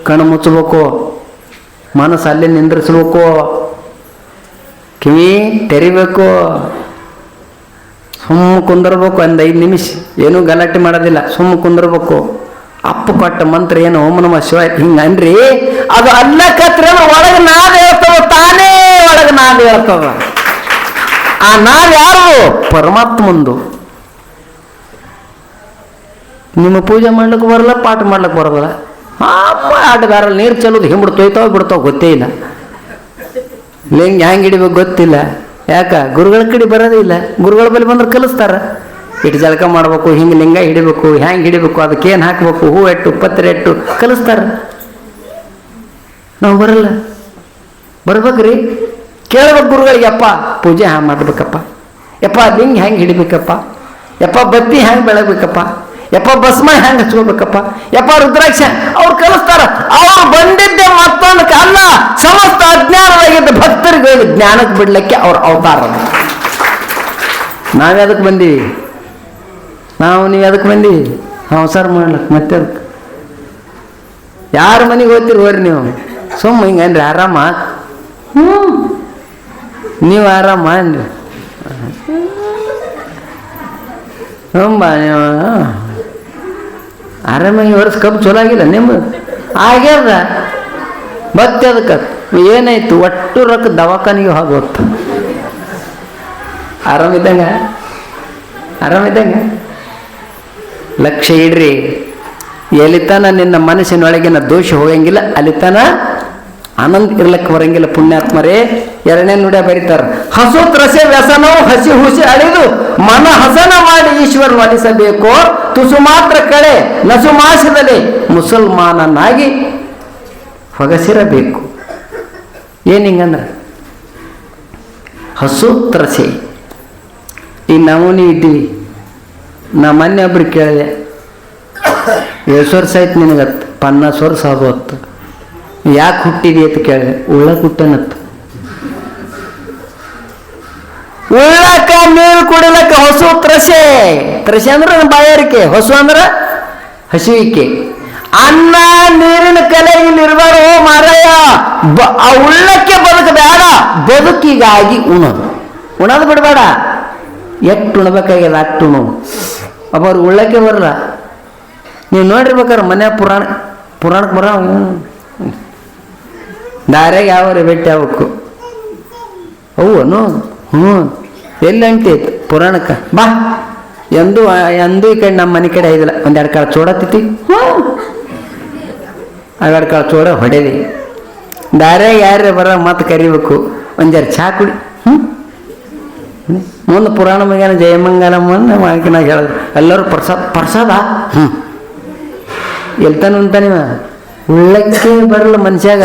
ಕಣ್ಣು ಮುಚ್ಚಬೇಕು, ಮನಸ್ಸು ಅಲ್ಲೇ ನಿಂದ್ರಿಸ್ಬೇಕು, ಕಿವಿ ತೆರಿಬೇಕು, ಸುಮ್ಮ ಕುಂದಿರ್ಬೇಕು. 5 ನಿಮಿಷ ಏನೂ ಗಲಾಟೆ ಮಾಡೋದಿಲ್ಲ, ಸುಮ್ಮ ಕುಂದಿರ್ಬೇಕು. ಅಪ್ಪ ಕೊಟ್ಟ ಮಂತ್ರ ಏನು, ಓಂ ನಮಃ ಶಿವಾಯ ಹಿಂಗನ್ರಿ. ಅದು ಅಲ್ಲಕತ್ರ ಒಳಗೆ ನಾದ್ ಹೇಳ್ತವ, ತಾನೇ ಒಳಗೆ ನಾದ್ ಹೇಳ್ತವ. ಆ ನಾದ್ ಯಾರು? ಪರಮಾತ್ಮಂದು. ನಿಮ್ಮ ಪೂಜೆ ಮಾಡ್ಲಿಕ್ಕೆ ಬರಲ್ಲ, ಪಾಠ ಮಾಡ್ಲಿಕ್ಕೆ ಬರೋದಿಲ್ಲ. ಆಟಗಾರಲ್ಲಿ ನೀರು ಚೆಲ್ಲೋದು ಹಿಂಬಿಡ್ ತೊಯ್ತಾವ ಬಿಡ್ತಾವ ಗೊತ್ತೇ ಇಲ್ಲ. ಲಿಂಗ ಹೆಂಗೆ ಹಿಡಿಬೇಕು ಗೊತ್ತಿಲ್ಲ. ಯಾಕ? ಗುರುಗಳ ಕಡೆ ಬರೋದೇ ಇಲ್ಲ. ಗುರುಗಳ ಬಳಿ ಬಂದ್ರೆ ಕಲಿಸ್ತಾರ. ಇಟ್ಟು ಜಳಕ ಮಾಡ್ಬೇಕು, ಹಿಂಗೆ ಲಿಂಗ ಹಿಡಿಬೇಕು, ಹೆಂಗೆ ಹಿಡಿಬೇಕು, ಅದಕ್ಕೇನು ಹಾಕ್ಬೇಕು, ಹೂ ಎಟ್ಟು ಪತ್ರೆ ಎಟ್ಟು ಕಲಿಸ್ತಾರ. ನಾವು ಬರಲ್ಲ. ಬರ್ಬೇಕ್ರಿ, ಕೇಳ್ಬೇಕು ಗುರುಗಳಿಗೆ. ಅಪ್ಪ ಪೂಜೆ ಹ್ಯಾಂಗೆ ಮಾಡ್ಬೇಕಪ್ಪ, ಯಪ್ಪ ಲಿಂಗ ಹೆಂಗೆ ಹಿಡಿಬೇಕಪ್ಪ, ಯಪ್ಪ ಬತ್ತಿ ಹೆಂಗೆ ಬೆಳಬೇಕಪ್ಪ, ಯಪ್ಪ ಭಸ್ಮ ಹೆಂಗೆ ಹಚ್ಕೋಬೇಕಪ್ಪ, ಯಪ್ಪ ರುದ್ರಾಕ್ಷ ಅವ್ರು ಕಲಿಸ್ತಾರ. ಅವ್ರು ಬಂದಿದ್ದೆ ಮತ್ತೊಂದಕ್ಕೆ ಅಲ್ಲ, ಸಮಸ್ತ ಅಜ್ಞಾನವಾಗಿದ್ದ ಭಕ್ತರಿಗೆ ಜ್ಞಾನಕ್ಕೆ ಬಿಡ್ಲಿಕ್ಕೆ ಅವ್ರ ಅವತಾರ. ನಾವ್ಯಾದಕ್ಕೆ ಬಂದೀವಿ? ನೀವು ಅದಕ್ಕೆ ಬಂದೀವಿ ಸಂಸಾರ ಮಾಡ್ಲಕ್ಕೆ. ಮತ್ತೆ ಅದಕ್ಕೆ ಯಾರ ಮನೆಗೆ ಹೋಗ್ತೀರಿ ಹೋಗ್ರಿ ನೀವು. ಸುಮ್ಮ ಹಿಂಗನ್ರಿ ಆರಾಮ. ನೀವು ಆರಾಮ ಅನ್ರಿ. ತುಂಬ ನೀವು ಆರಾಮಾಗಿ ವರ್ಷ ಕಬ್ಬು ಚಲೋ ಆಗಿಲ್ಲ ನಿಮ್ಮದು ಆಗ್ಯದ. ಮತ್ತೆ ಅದಕ್ಕೆ ಏನಾಯ್ತು? ಒಟ್ಟು ರೊಕ್ಕ ದವಾಖಾನಿಗೆ ಹೋಗೋತ್ತು. ಆರಾಮಿದ್ದಂಗ ಲಕ್ಷ್ಯ ಇಡ್ರಿ. ಎಲ್ಲಿತನ ನಿನ್ನ ಮನಸ್ಸಿನೊಳಗಿನ ದೋಷ ಹೋಗಂಗಿಲ್ಲ, ಅಲ್ಲಿತನ ಆನಂದ ಇರ್ಲಕ್ಕೆ ಬರಂಗಿಲ್ಲ. ಪುಣ್ಯಾತ್ಮರೇ, 2ನೇ ನುಡಿಯ ಬರೀತಾರ, ಹಸು ತ್ರಸೆ ವ್ಯಸನವು ಹಸಿ ಹುಸಿ ಅಳಿದು ಮನ ಹಸನ ಮಾಡಿ ಈಶ್ವರನ ಒಲಿಸಬೇಕು. ತುಸು ಮಾತ್ರ ಕಳೆ ನಸು ಮಾಸದಲ್ಲಿ ಮುಸಲ್ಮಾನನಾಗಿ ಹೊಗಸಿರಬೇಕು. ಏನು ಹಿಂಗಂದ್ರೆ ಹಸು ತ್ರಸೆ. ಈಗ ನಾವು ಇದ್ದೀವಿ. ನಾ ಮೊನ್ನೆ ಒಬ್ರು ಕೇಳಿದೆ, 10 ವರ್ಷ ಆಯ್ತು ನಿನಗತ್ತು, 50 ವರ್ಷ ಆಗೋತ್ತು, ಯಾಕೆ ಹುಟ್ಟಿದಿ ಅಂತ ಕೇಳಿದೆ. ಉಳ್ಳಕ್ಕೆ ಹುಟ್ಟನತ್ತು. ಉಳ್ಳಕ ನೀರು ಕುಡಿಲಕ್ಕ ಹೊಸು ತ್ರಸೆ. ತ್ರಸೆ ಅಂದ್ರೆ ಬಾಯಾರಿಕೆ, ಹೊಸು ಅಂದ್ರೆ ಹಸುವಿಕೆ. ಅನ್ನ ನೀರಿನ ಕಲೆ ಇಲ್ಲಿ ಇರಬಾರು ಮಾರಾಯ. ಆ ಉಳ್ಳಕ್ಕೆ ಬದುಕಬೇಡ, ಬದುಕಿಗಾಗಿ ಉಣೋದು ಬಿಡಬೇಡ. ಎಷ್ಟು ಉಣ್ಬೇಕಾಗ್ಯದ ಅಷ್ಟು ಉಣು. ಒಬ್ಬರು ಉಳ್ಳಕ್ಕೆ ಬರಲ್ಲ. ನೀವು ನೋಡಿರ್ಬೇಕಾರೆ ಮನೆ ಪುರಾಣಕ್ಕೆ ಬರ ದಾರ್ಯಾಗ ಯಾವ್ರಿ ಭೇಟಿ ಆಗ್ಬೇಕು. ಅವು ಎಲ್ಲಿ ಅಂಟೈತಿ ಪುರಾಣಕ್ಕೆ ಬಾ. ಎಂದೂ ಈ ಕಡೆ ನಮ್ಮ ಮನೆ ಕಡೆ ಐದಿಲ್ಲ. 1-2 ಕಾಳು ಚೋಡತ್ತೈತಿ, 2 ಕಾಳು ಚೋಡ ಹೊಡೆದಿ. ದಾರ್ಯಾಗ ಯಾರೇ ಬರ ಮತ್ತೆ ಕರಿಬೇಕು, 1 ಜರ ಚಹಾ ಕುಡಿ. ಮುಂದೆ ಪುರಾಣ ಮಗನ ಜಯಮಂಗಲಮ್ಮನ್ನ ಮಾಕಿನಾಗ ಹೇಳಿದ್ರು. ಎಲ್ಲರೂ ಪ್ರಸಾದ ಎಲ್ತಾನ ಅಂತಾನಿವ. ಉಳ್ಳಕ್ಕೆ ಬರಲ್ಲ ಮನುಷ್ಯಾಗ,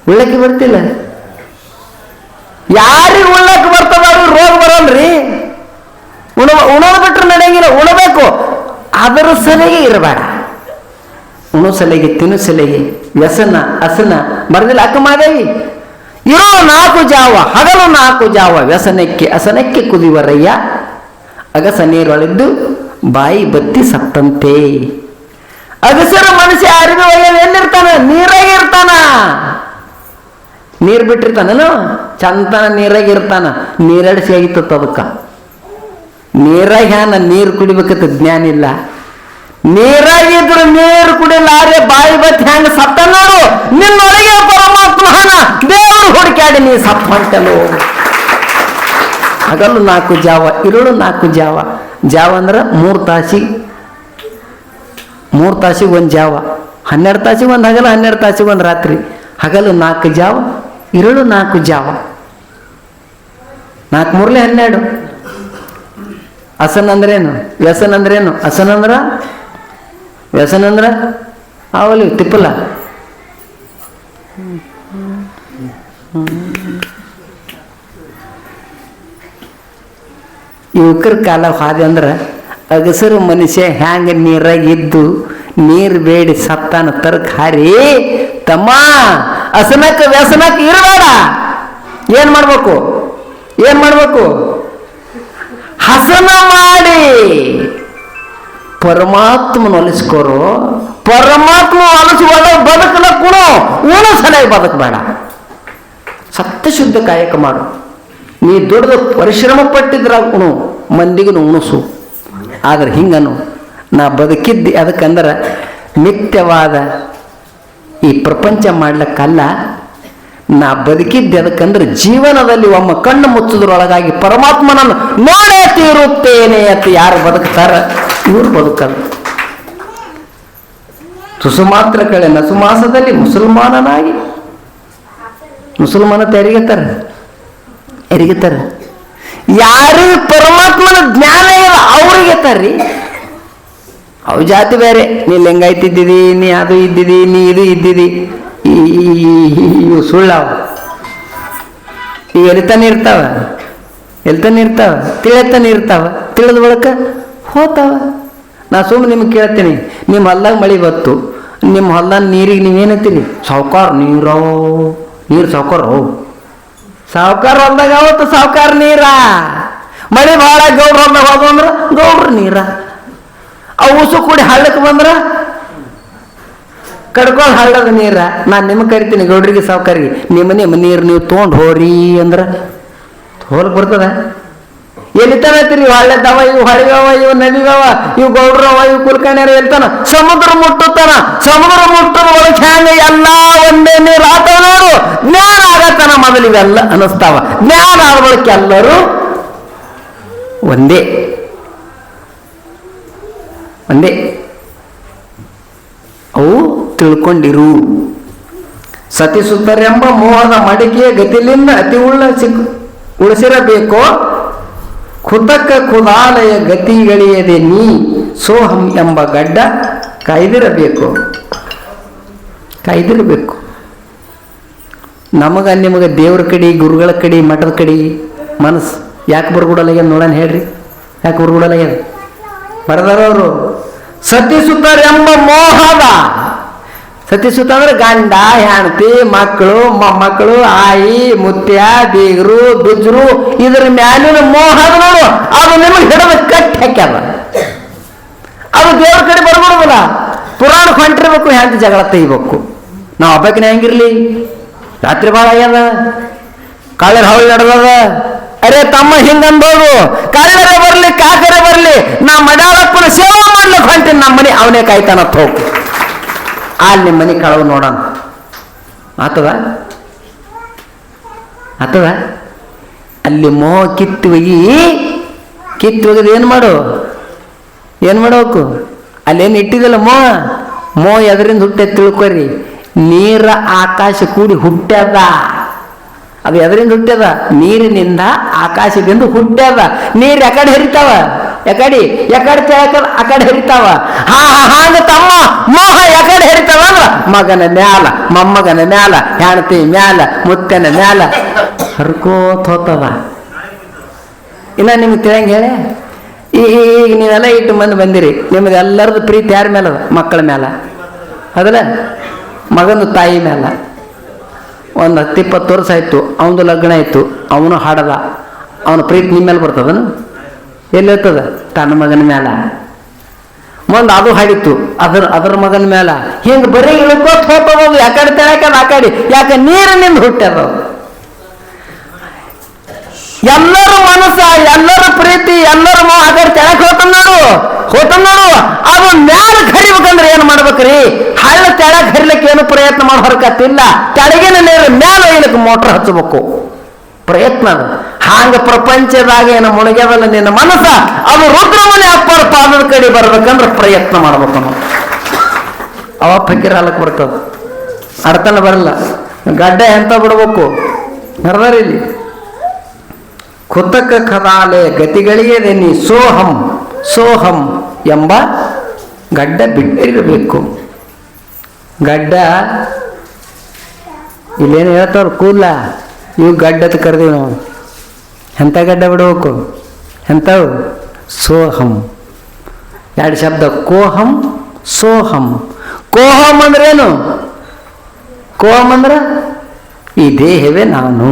ಉಳ್ಳಕ್ಕೆ ಬರ್ತಿಲ್ಲ. ಯಾರಿಗೆ ಉಳ್ಳಕ್ಕೆ ಬರ್ತದ ಅವ್ರಿಗೆ ರೋಗ ಬರಲ್ರಿ. ಉಣೋದು ಬಿಟ್ರೆ ನಡೆಯಂಗಿಲ್ಲ, ಉಣಬೇಕು. ಅದರ ಸಲಿಗೆ ಇರಬೇಡ. ಉಣೋ ಸಲಿಗೆ, ತಿನ್ನು ಸಲಿಗೆ, ವ್ಯಸನ ಹಸನ ಬರದಿಲ್ಲ. ಅಕ್ಕ ಮಾದೇವಿ ಇರೋ 4 ಜಾವ ಹಗಲು 4 ಜಾವ ವ್ಯಸನಕ್ಕೆ ಹಸನಕ್ಕೆ ಕುದಿವರಯ್ಯ. ಅಗಸ ನೀರೊಳಿದ್ದು ಬಾಯಿ ಬತ್ತಿ ಸತ್ತಂತೆ. ಅಗಸರ ಮನುಷ್ಯ ಅರಿವಿ ಎಲ್ಲಿರ್ತಾನ? ನೀರಾಗಿ ಇರ್ತಾನ. ನೀರು ಬಿಟ್ಟಿರ್ತಾನನು ಚಂತನ ನೀರಾಗಿ ಇರ್ತಾನ. ನೀರಡಿಸಿ ಆಗಿತ್ತು ಅದಕ್ಕೆ. ನೀರಾಗ ನೀರು ಕುಡಿಬೇಕಂತ ಜ್ಞಾನ ಇಲ್ಲ. ನೀರಾಗಿದ್ರು ನೀರು ಕುಡಿಲಾರೆ ಬಾಯಿ ಬತ್ತಿ ಹ್ಯಾಂಗ ಸತ್ತ ನೋಡು. ನಿನ್ನೊಳಗೆ ಪರಮಾತ್ಮನ ದೇವರು ಹುಡುಕಾಡಿ ನೀ ಸತ್ತಂತಲು. ಹಗಲು 4 ಜಾವ, ಇರುಳು 4 ಜಾವ. ಜಾವ ಅಂದ್ರೆ 3 ತಾಸಿಗೆ 1 ಜಾವ, 12 ತಾಸಿಗೆ 1 ಹಗಲು, 12 ತಾಸಿಗೆ 1 ರಾತ್ರಿ. ಹಗಲು 4 ಜಾವ, ಇರುಳು 4 ಜಾವ. 4 3 12. ಹಸನ್ ಅಂದ್ರೇನು? ವ್ಯಸನ ಅಂದ್ರೇನು? ಹಸನ್ ಅಂದ್ರ ವ್ಯಸನ ಅಂದ್ರ ಅವಲಿ ತಿಪ್ಪಲ. ಯುವಕರ ಕಾಲ ಹಾದಿ ಅಂದ್ರೆ ಅಗಸರು ಮನುಷ್ಯ ಹ್ಯಾಂಗ ನೀರಾಗಿದ್ದು ನೀರು ಬೇಡಿ ಸತ್ತಾನ ತರಕ್ ಹಾರಿ. ತಮ್ಮ ಹಸನಕ್ಕೆ ವ್ಯಸನಕ್ಕೆ ಇರಬೇಡ. ಏನ್ ಮಾಡ್ಬೇಕು? ಹಸನ ಮಾಡಿ ಪರಮಾತ್ಮನ ಒಲಿಸ್ಕೋರು. ಪರಮಾತ್ಮ ಒಲಿಸುವಾಗ ಬದುಕಲ ಕುಣು, ಉಣು ಸಲಹೆ ಬದುಕಬೇಡ. ಸತ್ಯ ಶುದ್ಧ ಕಾಯಕ ಮಾಡು. ನೀ ದುಡ್ದು ಪರಿಶ್ರಮ ಪಟ್ಟಿದ್ರಾಗ ಉಣು, ಮಂದಿಗೂ ಉಣಿಸು. ಆದ್ರೆ ಹಿಂಗನು ನಾ ಬದುಕಿದ್ದೆ ಅದಕ್ಕಂದ್ರೆ ನಿತ್ಯವಾದ ಈ ಪ್ರಪಂಚ ಮಾಡ್ಲಿಕ್ಕಲ್ಲ. ನಾ ಬದುಕಿದ್ದೆ ಅದಕ್ಕಂದ್ರೆ ಜೀವನದಲ್ಲಿ ಒಮ್ಮ ಕಣ್ಣು ಮುಚ್ಚದ್ರೊಳಗಾಗಿ ಪರಮಾತ್ಮನನ್ನು ನೋಡೇ ತೀರುತ್ತೇನೆ ಅಂತ ಯಾರು ಬದುಕ್ತಾರ ಇವ್ರು ಬದುಕಲ್ಲ. ತುಸು ಮಾತ್ರ ಕಳೆ ನಸು ಮಾಸದಲ್ಲಿ ಮುಸಲ್ಮಾನನಾಗಿ ಮುಸಲ್ಮಾನ ಎರಿಗೆತ್ತಾರ. ಯಾರಿಗೆ ಪರಮಾತ್ಮನ ಜ್ಞಾನ ಇಲ್ಲ ಅವ್ರಿಗೆ ತಾರ್ರಿ. ಅವು ಜಾತಿ ಬೇರೆ. ನೀ ಲಿಂಗಾಯ್ತಿದ್ದಿದಿ, ನೀ ಅದು ಇದ್ದಿದಿ, ನೀ ಇದು ಇದ್ದಿದಿ. ಇವು ಸುಳ್ಳವು. ಈಗ ಎಲ್ತಾನೆ ಇರ್ತಾವ, ತಿಳಿತಾನೆ ಇರ್ತಾವ. ತಿಳಿದ ಬಳಿಕ ಹೋತಾವ. ನಾ ಸುಮ್ಮನೆ ನಿಮ್ಗೆ ಕೇಳ್ತೀನಿ, ನಿಮ್ಮ ಹೊಲ್ದಾಗ ಮಳೆ ಬತ್ತು, ನಿಮ್ಮ ಹೊಲ್ದಾಗ ನೀರಿಗೆ ನೀವೇನತ್ತೀರಿ? ಸಾವುಕಾರ ನೀರು ಸಾವುಕಾರ ಹೊಲ್ದಾಗ ಅವತ್ತು ಸಾವುಕಾರ ನೀರ. ಮಳೆ ಭಾಳ ಗೌಡ್ರ ಹೊಲ್ದಾಗ ಹೋದ ಅಂದ್ರೆ ಗೌಡ್ರ ನೀರ. ಅವು ಉಸು ಕೂಡಿ ಹಳ್ಳಕ್ಕೆ ಬಂದ್ರೆ ಕಡ್ಕೊಂಡು ಹಳ್ಳದ ನೀರ. ನಾನು ನಿಮಗೆ ಕರಿತೀನಿ ಗೌಡ್ರಿಗೆ ಸಾವುಕಾರಿಗೆ, ನಿಮ್ಮ ನೀರು ನೀವು ತೊಗೊಂಡು ಹೋರಿ ಅಂದ್ರೆ ಹೋಲಕ್ಕೆ ಬರ್ತದ? ಎಲ್ಲಿತಾನತ್ರಿ? ಹಳ್ಳೆದವ, ಇವು ಹೊಳಿಗವ, ಇವು ನದಿಗವ, ಇವು ಗೌಡ್ರವ, ಇವು ಕುಲ್ಕಣ್ಯರ ಎಲ್ತಾನ? ಸಮುದ್ರ ಮುಟ್ಟುತ್ತಾನ. ಸಮುದ್ರ ಮುಟ್ಟದ ಒಳಗೆ ಹ್ಯಾಂಗ ಎಲ್ಲ ಒಂದೇ ನೀರು ಆತವ ನೋಡು. ಜ್ಞಾನ ಆಗತ್ತಾನ ಮೊದಲು ಇವೆಲ್ಲ ಅನಿಸ್ತಾವ. ಜ್ಞಾನ ಆದ ಬಳಿಕ ಎಲ್ಲರೂ ಒಂದೇ ಒಂದೇ. ಅವು ತಿಳ್ಕೊಂಡಿರು. ಸತಿಸುತ್ತರೆಂಬ ಮೋಹದ ಮಡಿಕೆಯ ಗತಿಲಿಂದ ಅತಿ ಉಳಿಸಿರಬೇಕೋ ಖುತಕ ಖುದಾಲಯ ಗತಿಗಳಿಯದೆ ನೀ ಸೋಹಂ ಎಂಬ ಗಡ್ಡ ಕಾಯ್ದಿರಬೇಕು. ಕಾಯ್ದಿರಬೇಕು. ನಮಗ ನಿಮಗೆ ದೇವ್ರ ಕಡೆ, ಗುರುಗಳ ಕಡೆ, ಮಠದ ಕಡೆ ಮನಸ್ಸು ಯಾಕೆ ಬರ್ಗುಡಲಾಗ್ಯದ ನೋಡೋಣ ಹೇಳ್ರಿ. ಯಾಕೆ ಬರ್ಗುಡಲಾಗ್ಯದ? ಬರದಾರವರು ಸತಿಸುತ್ತರೆಂಬ ಮೋಹದ. ಸತಿಸುತ್ತ ಅಂದ್ರೆ ಗಂಡ, ಹೆಂಡತಿ, ಮಕ್ಕಳು, ಮೊಮ್ಮಕ್ಕಳು, ಆಯಿ, ಮುತ್ಯ, ಬೀಗರು, ಬಿಜ್ರು, ಇದ್ರ ಮ್ಯಾಲಿನ ಮೋಹದ ನೋಡು. ಅದು ನಿಮಗೆ ಹಿಡಿದು ಕಟ್ಟಿ ಹಾಕ್ಯಾದ. ಅದು ದೇವ್ರ ಕಡೆ ಬರ್ಬಿಡುದಿಲ್ಲ. ಪುರಾಣ ಹೊಂಟಿರ್ಬೇಕು, ಹೆಂಡತಿ ಜಗಳ ತೆಗಿಬೇಕು. ನಾವು ಹಬ್ಬಕಿನ ಹೆಂಗಿರ್ಲಿ? ರಾತ್ರಿ ಭಾಳ ಆಗ್ಯದ, ಕಳ್ಳರ ಹೌಳಿ ನಡೆದದ. ಅರೆ ತಮ್ಮ ಹಿಂಗನ್ಬೋದು, ಕಳ್ಳರೇ ಬರ್ಲಿ, ಕಾಕರೇ ಬರ್ಲಿ, ನಾ ಮಡ್ಯಾಳಪ್ಪನ ಸೇವಾ ಮಾಡ್ಲಿಕ್ಕೆ ಹೊಂಟೀನಿ. ನಮ್ಮ ಮನೆ ಅವನೇ ಕಾಯ್ತಾನತ್ ಹೋಗು. ಅಲ್ಲಿ ನಿಮ್ಮ ಮನೆ ಕಳವು ನೋಡೋಣ. ಆತದ ಆತದ? ಅಲ್ಲಿ ಮೋಹ ಕಿತ್ತು ಒಗಿದು ಏನು ಮಾಡಬೇಕು? ಅಲ್ಲೇನು ಇಟ್ಟಿದಲ್ಲ ಮೋಹ ಎದರಿಂದ ಹುಟ್ಟೆ ತಿಳ್ಕೊರಿ. ನೀರ ಆಕಾಶ ಕೂಡಿ ಹುಟ್ಟ್ಯದ. ಅದು ಎದರಿಂದ ಹುಟ್ಟ್ಯದ? ನೀರಿನಿಂದ, ಆಕಾಶದಿಂದ ಹುಟ್ಟ್ಯದ. ನೀರು ಎಕಡೆ ಹರಿತಾವ? ಎಕಡೆ ತೆಳಕದ ಆ ಕಡೆ ಹರಿತಾವ. ಹಾಗ ತಮ್ಮ ಮೋಹ ಎಕಡೆ ಹರಿತಾವ ಅಂದ್ರ ಮಗನ ಮ್ಯಾಲ, ಮೊಮ್ಮಗನ ಮ್ಯಾಲ, ಹೆಂಡತಿ ಮ್ಯಾಲ, ಮುತ್ತನ ಮ್ಯಾಲ ಹರ್ಕೋತ ಹೋತದ. ಇನ್ನ ನಿಮ್ಗೆ ತಿಳಿಯಂಗೆ ಹೇಳಿ. ಈಗ ನೀವೆಲ್ಲ ಇಟ್ಟು ಮಂದಿ ಬಂದಿರಿ. ನಿಮ್ದು ಎಲ್ಲರದ್ದು ಪ್ರೀತಿ ಯಾರ ಮೇಲದ? ಮಕ್ಕಳ ಮೇಲ ಅದಲ್ಲ, ಮಗನ ತಾಯಿ ಮೇಲ. ಒಂದು 10-20 ವರ್ಷ ಆಯ್ತು, ಅವನದು ಲಗ್ನ ಆಯ್ತು, ಅವನು ಹಾಡದ, ಅವನ ಪ್ರೀತಿ ನಿಮ್ಮ ಮೇಲೆ ಬರ್ತದನು? ಎಲ್ಲಿರ್ತದ? ತನ್ನ ಮಗನ ಮೇಲ. ಮುಂದೆ ಅದು ಹಾಡಿತ್ತು, ಅದ್ರ ಮಗನ ಮೇಲ. ಹಿಂಗೆ ಬರೀ ಇಳ್ಕೋತ ಹೋಗ್ಬೋದು. ಯಾಕಡೆ ತೆಳಕದ ಆ ಕಡೆ. ಯಾಕೆ? ನೀರಿನಿಂದ ಹುಟ್ಟ್ಯದ. ಎಲ್ಲರ ಮನಸ್ಸ, ಎಲ್ಲರ ಪ್ರೀತಿ, ಎಲ್ಲರ ಮೋಹ ಆ ಕಡೆ ತೆಳಕ್ ಹೋತನ್ ನೋಡು. ಅದು ಮ್ಯಾಲ ಹರಿಬೇಕಂದ್ರೆ ಏನು ಮಾಡ್ಬೇಕ್ರಿ? ಹಳ್ಳ ತೆಳಕ್ ಹರಿಲಿಕ್ಕೆ ಏನು ಪ್ರಯತ್ನ ಮಾಡೋ ಹೊರಕತ್ತಿಲ್ಲ. ತೆಳಗಿನ ನೀರು ಮ್ಯಾಲ ಒಯ್ಯಲಿಕ್ಕೆ ಮೋಟ್ರ್ ಹಚ್ಚಬೇಕು. ಪ್ರಯತ್ನ ಅದು. ಹಾಂಗ ಪ್ರಪಂಚದಾಗ ಏನು ಮುಳುಗ್ಯದಲ್ಲ ನಿನ್ನ ಮನಸ್ಸ, ಅದು ರುದ್ರಮುನಿ ಅಪ್ಪರ ಪಾದದ ಕಡೆ ಬರ್ಬೇಕಂದ್ರೆ ಪ್ರಯತ್ನ ಮಾಡ್ಬೇಕು ನಾವು. ಅವ ಫಕೀರ್ ಹಾಲಕ್ಕೆ ಬರ್ತದ, ಅರ್ಥನ ಬರಲ್ಲ. ಗಡ್ಡ ಎಂತ ಬಿಡ್ಬೇಕು? ಬರದಾರಿಲ್ಲಿ ಖುತಕ ಖದಾಲೆ ಗತಿಗಳಿಗೆ ನೀ ಸೋಹಂ ಎಂಬ ಗಡ್ಡ ಬಿಟ್ಟಿರಬೇಕು. ಗಡ್ಡ ಇಲ್ಲೇನು ಹೇಳ್ತಾವ್ರು? ಕೂದಲ ಇವು ಗಡ್ಡದ ಕರೆದೀವಿ ನಾವು. ಎಂಥ ಗಡ್ಡ ಬಿಡಬೇಕು? ಎಂಥವು? ಸೋಹಂ. 2 ಶಬ್ದ, ಕೋಹಂ, ಸೋಹಂ. ಕೋಹಂ ಅಂದ್ರೇನು? ಕೋಹಂ ಅಂದ್ರೆ ಈ ದೇಹವೇ ನಾನು,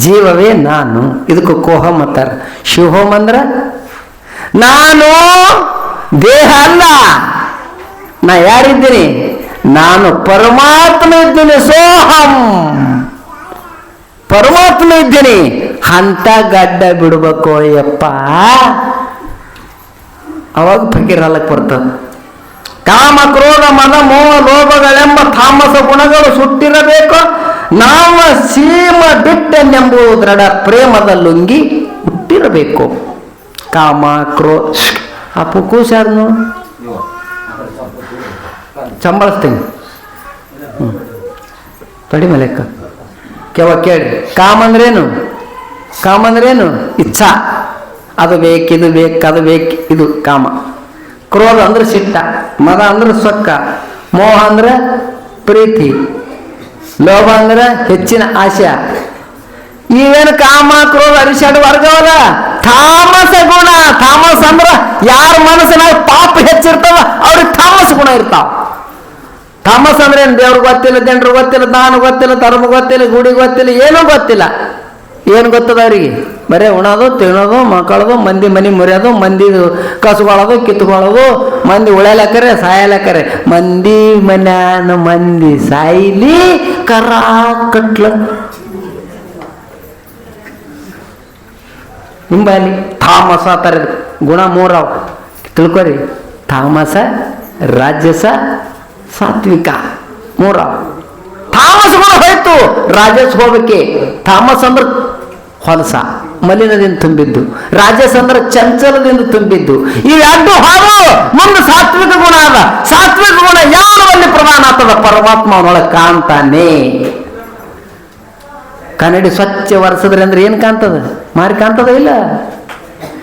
ಜೀವವೇ ನಾನು. ಇದಕ್ಕೆ ಕೋಹಂ ಅಂತಾರೆ. ಶಿವೋಹಂ ಅಂದ್ರೆ ನಾನು ದೇಹ ಅಲ್ಲ, ನಾ ಯಾರಿದ್ದೀನಿ? ನಾನು ಪರಮಾತ್ಮ ಇದ್ದೀನಿ. ಸೋಹಂ, ಪರಮಾತ್ಮ ಇದ್ದೀನಿ. ಅಂತ ಗಡ್ಡ ಬಿಡ್ಬೇಕು ಅಯ್ಯಪ್ಪ. ಅವಾಗ ಫಕೀರ್ ಹಾಲಕ್ಕೆ ಬರ್ತದೆ. ಕಾಮ, ಕ್ರೋಧ, ಮದ, ಮೋಹ, ಲೋಭಗಳೆಂಬ ತಾಮಸ ಗುಣಗಳು ಸುಟ್ಟಿರಬೇಕು. ನಾಮ ಸೀಮ ಬಿಟ್ಟೆಂಬುದು ದೃಢ ಪ್ರೇಮದ ಲುಂಗಿ ಹುಟ್ಟಿರಬೇಕು. ಕಾಮ, ಕ್ರೋಧ. ಆ ಪುಕ್ಕೂಸ್ ಯಾರು? ಸಂಬಳಿಸ್ತೀನಿ. ತಡಿ ಮಲೆಕ್ಕ ಕೇಳಿ. ಕಾಮ ಅಂದ್ರೇನು? ಇಚ್ಛಾ. ಅದು ಬೇಕು, ಇದು ಬೇಕು, ಅದು ಬೇಕು, ಇದು ಕಾಮ. ಕ್ರೋಧ ಅಂದ್ರೆ ಸಿಟ್ಟ, ಮದ ಅಂದ್ರೆ ಸೊಕ್ಕ, ಮೋಹ ಅಂದ್ರೆ ಪ್ರೀತಿ, ಲೋಭ ಅಂದ್ರೆ ಹೆಚ್ಚಿನ ಆಶೆ. ಇವೇನು ಕಾಮ, ಕ್ರೋಧ, ಅರಿಷಡ್ ವರ್ಗವಲ್ಲ, ತಾಮಸ ಗುಣ. ತಾಮಸ ಅಂದ್ರೆ ಯಾರ ಮನಸ್ಸಿನಾಗ ಪಾಪ ಹೆಚ್ಚಿರ್ತಾವ ಅವ್ರಿಗೆ ತಾಮಸ ಗುಣ ಇರ್ತಾವ. ತಾಮಸ ಅಂದ್ರೆ ಏನು? ದೇವ್ರಿಗೆ ಗೊತ್ತಿಲ್ಲ, ಜನರು ಗೊತ್ತಿಲ್ಲ, ದಾನ ಗೊತ್ತಿಲ್ಲ, ಧರ್ಮ ಗೊತ್ತಿಲ್ಲ, ಗುಡಿ ಗೊತ್ತಿಲ್ಲ, ಏನೂ ಗೊತ್ತಿಲ್ಲ. ಏನು ಗೊತ್ತದ ಅವರಿಗೆ? ಬರೀ ಉಣೋದು, ತಿನ್ನೋದು, ಮಕ್ಕಳದು, ಮಂದಿ ಮನೆ ಮುರಿಯೋದು, ಮಂದಿ ಕಸುಗಳೋದು, ಕಿತ್ಕೊಳ್ಳೋದು, ಮಂದಿ ಉಳಲಕ್ಕರೆ ಸಾಯಲಕ್ಕರೆ. ಮಂದಿ ಮನ್ಯಾನ ಮಂದಿ ಸಾಯಿಲಿ ಕರ ಕಟ್ಲ. ನಿಂಬಲ್ಲಿ ತಾಮಸ ಥರದ ಗುಣ ಮೂರವ ತಿಳ್ಕೊರಿ. ತಾಮಸ, ರಾಜಸ, ಸಾತ್ವಿಕ ಮೂರವ. ತಾಮಸ ಗುಣ ಹೋಯ್ತು, ರಾಜಸ್ ಹೋಗ್ಬೇಕೆ. ತಾಮಸ ಅಂದ್ರೆ ಹೊಲಸ ಮಲಿನದಿಂದ ತುಂಬಿದ್ದು, ರಾಜಸ್ ಅಂದ್ರೆ ಚಂಚಲದಿಂದ ತುಂಬಿದ್ದು. ಇವೆರಡು ಹಾರು ಮುಂದೆ ಸಾತ್ವಿಕ ಗುಣ ಅದ. ಸಾತ್ವಿಕ ಗುಣ ಯಾವಲ್ಲಿ ಪ್ರಧಾನ ಆಗ್ತದ? ಪರಮಾತ್ಮ ಅವನೊಳಗೆ ಕಾಣ್ತಾನೆ. ಕನ್ನಡಿ ಸ್ವಚ್ಛ ಒರೆಸಿದ್ರಿ ಅಂದ್ರೆ ಏನು ಕಾಣ್ತದ? ಮಾರಿ ಕಾಣ್ತದ ಇಲ್ಲ?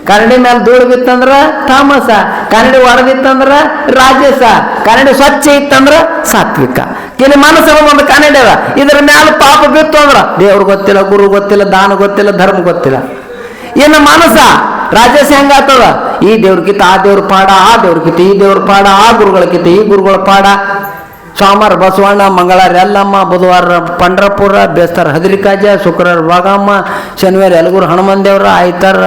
ಕನ್ನಡಿ ಮೇಲೆ ಧೂಳು ಬಿತ್ತಂದ್ರ ತಾಮಸ, ಕನ್ನಡಿ ಒಡೆದಿತ್ತಂದ್ರ ರಾಜಸ, ಕನ್ನಡಿ ಸ್ವಚ್ಛ ಇತ್ತಂದ್ರ ಸಾತ್ವಿಕ. ಇಲ್ಲಿ ಮನಸ್ಸಲ್ಲಿ ಒಂದು ಕನ್ನಡಿ ಅದ, ಇದ್ರ ಮ್ಯಾಲ ಪಾಪ ಬಿತ್ತು ಅಂದ್ರ ದೇವ್ರು ಗೊತ್ತಿಲ್ಲ, ಗುರು ಗೊತ್ತಿಲ್ಲ, ದಾನ ಗೊತ್ತಿಲ್ಲ, ಧರ್ಮ ಗೊತ್ತಿಲ್ಲ. ಇನ್ನು ಮನಸ್ಸ ರಾಜಸ ಹೆಂಗಾಗ್ತದ? ಈ ದೇವ್ರಕಿತ ಆ ದೇವ್ರ ಪಾಡ, ಆ ದೇವ್ರಕಿತ ಈ ದೇವ್ರ ಪಾಡ, ಆ ಗುರುಗಳಕಿತ ಈ ಗುರುಗಳ ಪಾಡ. ಸೋಮವಾರ ಬಸವಣ್ಣ, ಮಂಗಳವಾರ ಎಲ್ಲಮ್ಮ, ಬುಧವಾರ ಪಂಡ್ರಪುರ, ಬೇಸ್ತಾರ ಹದಿರಿಕಾಜ, ಶುಕ್ರವಾರ ವಾಗಮ್ಮ, ಶನಿವಾರ ಯಲಗೂರು ಹನುಮನ್ ದೇವ್ರ, ಆಯ್ತಾರ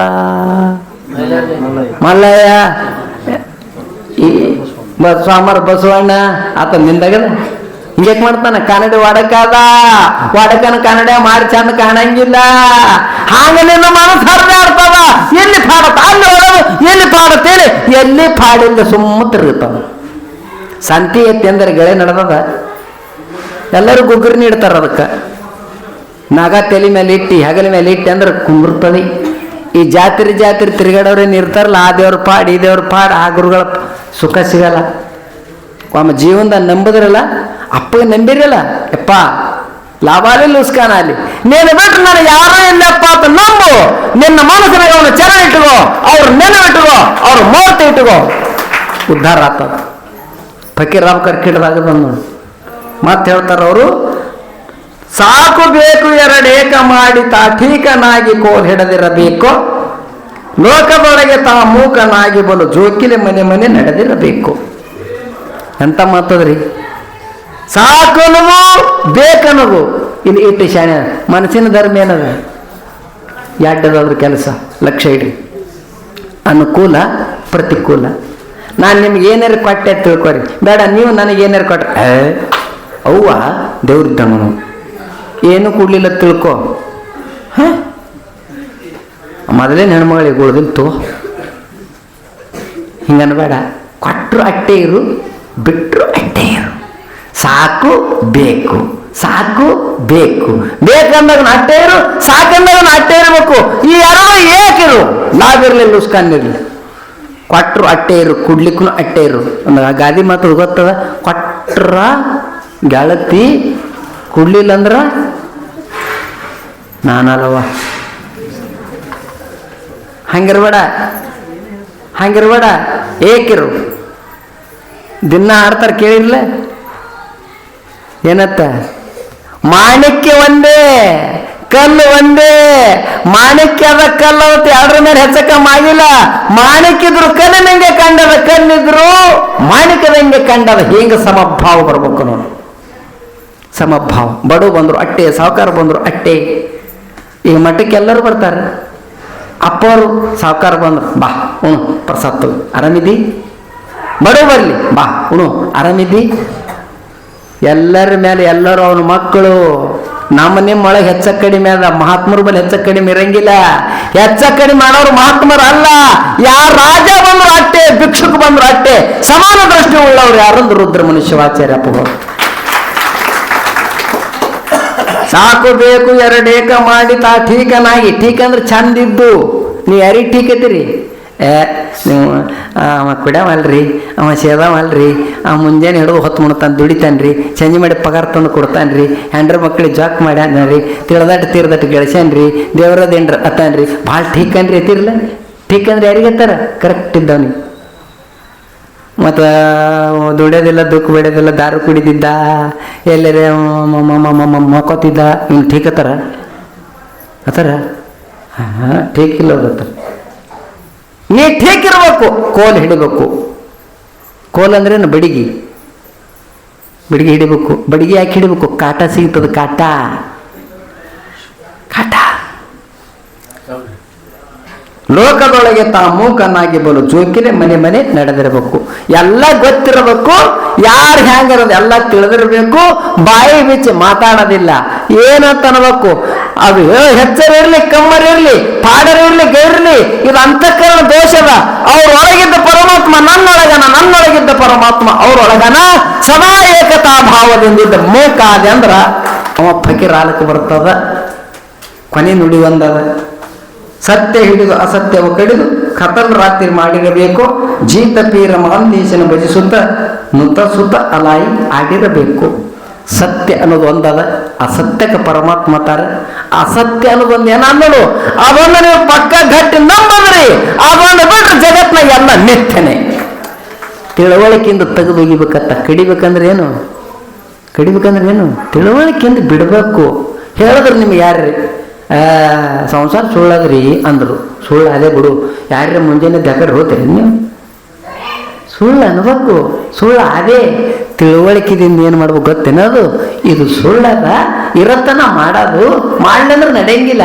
ಮಲ್ಲಯ್ಯ, ಈ ಸೋಮವಾರ ಬಸವಣ್ಣ ಆತ ನಿಂದಾಗದ. ಹಿಂಗ್ಯಾಕ್ ಮಾಡ್ತಾನ? ಕನ್ನಡಿ ಒಡಕದ, ಒಡಕನ ಕನ್ನಡ ಮಾರಿ ಚಂದ ಕಾಣಂಗಿಲ್ಲ. ಹಾಗ ನಿನ್ನ ಮನಸ್ಸು ಹರಿದಾಡ್ತದ. ಎಲ್ಲಿ ಪಾಡತ್ತ ಅಲ್ಲಿ ಹೊರದು, ಎಲ್ಲಿ ಪಾಡತ್ತೇಳಿ ಎಲ್ಲಿ ಪಾಡಿಂದ ಸುಮ್ಮ ತಿರುಗುತ್ತದ. ಸಂತಿ ಎತ್ತಿ ಅಂದರೆ ಗೆಳೆ ನಡೆದದ. ಎಲ್ಲರೂ ಗುಗ್ಗರಿ ನೀಡ್ತಾರ ಅದಕ್ಕೆ. ನಾಗ ತಲೆ ಮೇಲೆ ಇಟ್ಟು ಹಗಲ ಮೇಲೆ ಇಟ್ಟು ಅಂದ್ರೆ ಕುಂಬಿರ್ತದೆ. ಈ ಜಾತ್ರೆ ತಿರುಗಾಡೋರೇನು ಇರ್ತಾರಲ್ಲ, ಆ ದೇವ್ರ ಪಾಡ್ ಈ ದೇವ್ರ ಪಾಡ್, ಆ ಗುರುಗಳ ಸುಖ ಸಿಗಲ್ಲ. ಒಮ್ಮ ಜೀವನದ ನಂಬುದ್ರಲ್ಲ, ಅಪ್ಪಗೆ ನಂಬಿರಲ್ಲ, ಯಪ್ಪ ಲಾಭ ಅಲ್ಲಿ ಲುಸ್ಕಾನ ಅಲ್ಲಿ, ನೀನು ಬಿಟ್ಟು ನಾನು ಯಾರೋ ಇಲ್ಲಪ್ಪ ಅಂತ ನಂಬು. ನಿನ್ನ ಮನಸ್ಸಿನಾಗ ಅವನ ಚರಣ ಇಟ್ಟುಕೋ, ಅವ್ರ ನೆನವಿಟ್ಟುಕೋ, ಅವ್ರ ಮೂರ್ತಿ ಇಟ್ಟುಕೋ, ಉದ್ಧಾರ ಆಗ್ತದ. ಫಕೀರ್ ರಾವ್ಕರ್ ಕಿಡ್ದಾಗದ ನೋಡಿ ಮತ್ತೆ ಹೇಳ್ತಾರ ಅವರು, ಸಾಕು ಬೇಕು ಎರಡೇಕ ಮಾಡಿ ತಾ ಠೀಕನಾಗಿ ಕೋಲ್ ಹಿಡದಿರಬೇಕು, ಲೋಕದೊಳಗೆ ತಾ ಮೂಕನಾಗಿ ಬಲು ಜೋಕಿಲೆ ಮನೆ ಮನೆ ನಡೆದಿರಬೇಕು. ಎಂತ ಮಾತದ್ರಿ? ಸಾಕನದು ಬೇಕನ್ನೋದು ಇಲ್ಲಿ ಇಟ್ಟು ಶಾಣೆ. ಮನಸ್ಸಿನ ಧರ್ಮ ಏನದ? ಯಾಡ್ಡದಾದ್ರ ಕೆಲಸ ಲಕ್ಷ್ಯ ಇಡ್ರಿ. ಅನುಕೂಲ ಪ್ರತಿಕೂಲ. ನಾನು ನಿಮ್ಗೆ ಏನಾರು ಕೊಟ್ಟೆ ತಿಳ್ಕೊರಿ, ಬೇಡ ನೀವು ನನಗೆ ಏನಾರು ಕೊಟ್ರೆ ಅವ್ವ ದೇವ್ರಿದ್ದಂಗನು ಏನು ಕೊಡ್ಲಿಲ್ಲ ತಿಳ್ಕೊ. ಮೊದಲೇನು ಹೆಣ್ಮಗಳಿಗೆ ಉಳ್ದಿಲ್ತು ಹಿಂಗನ್ಬೇಡ. ಕೊಟ್ಟರು ಅಟ್ಟೆ ಇರು, ಬಿಟ್ಟರು ಅಟ್ಟೆ ಇರು. ಸಾಕು ಬೇಕು, ಸಾಕು ಬೇಕು, ಬೇಕಂದಾಗ ಅಟ್ಟೆ ಇರು, ಸಾಕಂದಾಗ ಅಟ್ಟೆ ಇರಬೇಕು. ಈ ಎರಡು ಏಕಿರು, ಲಾಭಿರ್ಲಿಲ್ಲ ಉಸ್ಕನ್ನಿರ್ಲಿ. ಕೊಟ್ಟರು ಅಟ್ಟೆ ಇರು, ಕುಡ್ಲಿಕ್ಕೂ ಅಟ್ಟೆ ಇರು. ಅಂದ್ರೆ ಆ ಗಾದಿ ಮಾತು ಗೊತ್ತದ. ಕೊಟ್ರ ಗೆಳತಿ, ಕುಡ್ಲಿಲ್ಲ ಅಂದ್ರ ನಾನಲ್ಲವ. ಹಂಗಿರ್ಬೇಡ, ಹಂಗಿರ್ಬೇಡ, ಏಕಿರು. ದಿನ ಆಡ್ತಾರೆ ಕೇಳಿರ್ಲ ಏನತ್ತ? ಮಾಣಿಕ್ಯ ಒಂದೇ, ಕಲ್ಲು ಒಂದೇ. ಮಾಣಿಕ್ಯ ಅದ ಕಲ್ಲು ಅವತ್ತು ಎರಡರ ಮೇಲೆ ಹೆಚ್ಚಕ್ಕ ಮಾಡಿಲ್ಲ. ಮಾಣಿಕ್ಯದ್ರು ಕಲ್ಲಿನಂಗೆ ಕಂಡದ, ಕಲ್ಲಿದ್ರು ಮಾಣಿಕ್ಯದಂಗೆ ಕಂಡದ. ಹಿಂಗ ಸಮಭಾವ ಬರ್ಬೇಕು ನೋಡಿ. ಸಮಭಾವ. ಬಡು ಬಂದ್ರು ಅಟ್ಟೆ, ಸಾಹುಕಾರ ಬಂದ್ರು ಅಟ್ಟೆ. ಈಗ ಮಠಕ್ಕೆ ಎಲ್ಲರೂ ಬರ್ತಾರೆ. ಅಪ್ಪವರು ಸಾಹುಕಾರ ಬಂದ್ರು, ಬಾ ಉಣು ಪ್ರಸಾದ್, ಆರಾಮಿದ್ದಿ? ಬಡು ಬರ್ಲಿ, ಬಾ ಉಣು ಆರಾಮಿದ್ದಿ? ಎಲ್ಲರ ಮೇಲೆ ಎಲ್ಲರೂ ಅವನ ಮಕ್ಕಳು. ನಿಮ್ಮೊಳಗೆ ಹೆಚ್ಚ ಕಡಿಮೆ ಅದ, ಮಹಾತ್ಮರ ಬಳಿ ಹೆಚ್ಚ ಕಡಿಮೆ ಇರಂಗಿಲ್ಲ. ಹೆಚ್ಚ ಕಡಿಮೆ ಮಾಡೋರು ಮಹಾತ್ಮರು ಅಲ್ಲ. ಯಾರು ರಾಜ ಬಂದ್ರು ಅಟ್ಟೆ, ಭಿಕ್ಷುಕ ಬಂದ್ರು ಅಟ್ಟೆ. ಸಮಾನ ದೃಷ್ಟಿ ಉಳ್ಳವ್ರು ಯಾರಂದ್ರು ರುದ್ರ ಮನುಷ್ಯವಾಚಾರ್ಯ ಅಪ್ಪಗಳು. ಸಾಕು ಬೇಕು ಎರಡೇಕ ಮಾಡಿ ತಾ ಠೀಕನಾಗಿ. ಠೀಕ ಅಂದ್ರೆ ಚಂದಿದ್ದು. ನೀವು ಯಾರಿಗೆ ಠೀಕತ್ತೀರಿ? ನೀವು ಅವ ಕುಡ್ಯಾವಲ್ರಿ, ಅವ ಸೇದಾವಲ್ರಿ, ಅವ ಮುಂಜಾನೆ ಹಿಡಿದು ಹೊತ್ತು ಮುಣ್ತಾನೆ, ದುಡಿತಾನ್ರಿ, ಸಂಜೆ ಮಾಡಿ ಪಗಾರ ತಂದು ಕೊಡ್ತಾನ್ರಿ, ಹೆಂಡ್ರ ಮಕ್ಕಳಿಗೆ ಜಾಕ್ ಮಾಡ್ಯಾನ್ರಿ, ತಿಳ್ದಟ್ಟು ತೀರ್ದಟ್ಟು ಗೆಳ್ಸ್ಯಾನ್ರಿ, ದೇವ್ರದೇನ್ರಿ ಅತ್ತಾನ್ರಿ, ಭಾಳ ಠೀಕ್ ಅನ್ರಿ ಎತ್ತಿರಲ್ಲ. ಠೀಕ್ ಅಂದ್ರೆ ಯಾರಿಗೆ ಅತ್ತಾರ? ಕರೆಕ್ಟ್ ಇದ್ದವನಿ. ಮತ್ತು ದುಡಿಯೋದಿಲ್ಲ, ದುಃಖ ಬಿಡೋದಿಲ್ಲ, ದಾರು ಕುಡಿದಿದ್ದ, ಎಲ್ಲರೇ ಮಕ್ಕೋತಿದ್ದ, ಇವ್ನು ಠೀಕ್ ಅತ್ತಾರ ಅತ್ತಾರ? ಹಾಂ ಠೀಕ್ ಇಲ್ಲ ಅವ್ರತ್ತಾರ. ನೀ ಠೀಕ್ ಇರಬೇಕು, ಕೋಲ್ ಹಿಡಿಬೇಕು. ಕೋಲ್ ಅಂದ್ರೇನು? ಬಡಿಗೆ. ಬಡಿಗೆ ಹಿಡಿಬೇಕು. ಬಡಿಗೆ ಯಾಕೆ ಹಿಡಿಬೇಕು? ಕಾಟ ಸಿಗ್ತದೆ, ಕಾಟ ಕಾಟ. ಲೋಕದೊಳಗೆ ತಾ ಮೂಕನಾಗಿ ಬಲು ಜೋಕಿಲೆ ಮನೆ ಮನೆ ನಡೆದಿರಬೇಕು. ಎಲ್ಲ ಗೊತ್ತಿರಬೇಕು, ಯಾರು ಹೆಂಗಿರೋದು ಎಲ್ಲ ತಿಳಿದಿರಬೇಕು. ಬಾಯಿ ಬಿಚ್ಚಿ ಮಾತಾಡೋದಿಲ್ಲ. ಏನಂತ ಅನ್ಬೇಕು, ಅದು ಹೆಚ್ಚರಿರ್ಲಿ ಕಮ್ಮರಿರ್ಲಿ ಪಾಡರಿರ್ಲಿ ಗೈರ್ಲಿ, ಇದು ಅಂತಃಕರಣ ದೋಷದ. ಅವ್ರೊಳಗಿದ್ದ ಪರಮಾತ್ಮ ನನ್ನೊಳಗಿದ್ದ ಪರಮಾತ್ಮ ಅವ್ರೊಳಗನ. ಸದಾ ಏಕತಾ ಭಾವದಿಂದಿದ್ದ ಮೂಕಾದೆ ಅಂದ್ರ ಅವ ಫಕೀರಾಲಕ್ಕೆ ಬರ್ತದ. ಕೊನೆ ನುಡಿ ಒಂದದ, ಸತ್ಯ ಹಿಡಿದು ಅಸತ್ಯವ ಕಡಿದು ಕತಲ್ ರಾತ್ರಿ ಮಾಡಿರಬೇಕು. ಜೀತ ಪೀರ ಮಾಂದೀಶನ ಭಜಿಸುತ್ತ ನುತ ಸುತ ಅಲಾಯಿ ಆಗಿರಬೇಕು. ಸತ್ಯ ಅನ್ನೋದು ಒಂದದ, ಅಸತ್ಯಕ್ಕೆ ಪರಮಾತ್ಮ ತಾರೆ. ಅಸತ್ಯ ಅನ್ನೋದು ಒಂದು ಏನ ಅನ್ನೋದು, ಅದೊಂದು ನೀವು ಪಕ್ಕ ಗಟ್ಟಿ ನಂಬದ್ರಿ. ಅದೊಂದು ಬಿಟ್ರೆ ಜಗತ್ನಾಗ ಎಲ್ಲ ಮಿಥ್ಯನೆ. ತಿಳುವಳಿಕೆಯಿಂದ ತೆಗೆದು ಒಗಿಬೇಕತ್ತ. ಕಡಿಬೇಕಂದ್ರೆ ಏನು? ತಿಳುವಳಿಕೆಯಿಂದ ಬಿಡಬೇಕು. ಹೇಳಿದ್ರೆ ನಿಮ್ಗೆ ಯಾರ್ರಿ ಸಂಸಾರ ಸುಳ್ಳದ್ರಿ ಅಂದರು. ಸುಳ್ಳು ಅದೇ ಬಿಡು, ಯಾರ್ರ ಮುಂಜಾನೆ ದಗಡ್ ಹೋಗ್ತೀರಿ ನೀವು? ಸುಳ್ಳು ಅನ್ಬೇಕು. ಸುಳ್ಳು ಅದೇ ತಿಳುವಳಿಕೆದಿಂದ ಏನು ಮಾಡ್ಬೇಕು ಗೊತ್ತೇನದು? ಇದು ಸುಳ್ಳದ, ಇರತನ ಮಾಡೋದು, ಮಾಡ್ಲಂದ್ರೆ ನಡೆಯಂಗಿಲ್ಲ.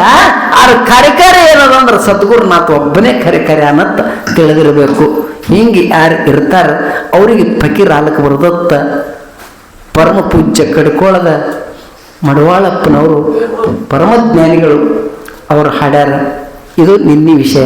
ಆದ್ರೆ ಕರಿಕರೆ ಏನದಂದ್ರೆ ಸದ್ಗುರುನಾಥ ಒಬ್ಬನೇ ಕರಿಕರೆ ಅನ್ನತ್ತ ತಿಳಿದಿರಬೇಕು. ಹಿಂಗೆ ಯಾರು ಇರ್ತಾರ ಅವರಿಗೆ ಫಕೀರಾಲಕ್ಕೆ ಬರೋದತ್ತ ಪರಮ ಪೂಜ್ಯ ಕಡ್ಕೋಳದ ಮಡವಾಳಪ್ಪನವರು ಪರಮಜ್ಞಾನಿಗಳು ಅವರು ಹಾಡ್ಯಾರ. ಇದು ನಿನ್ನೆ ವಿಷಯ.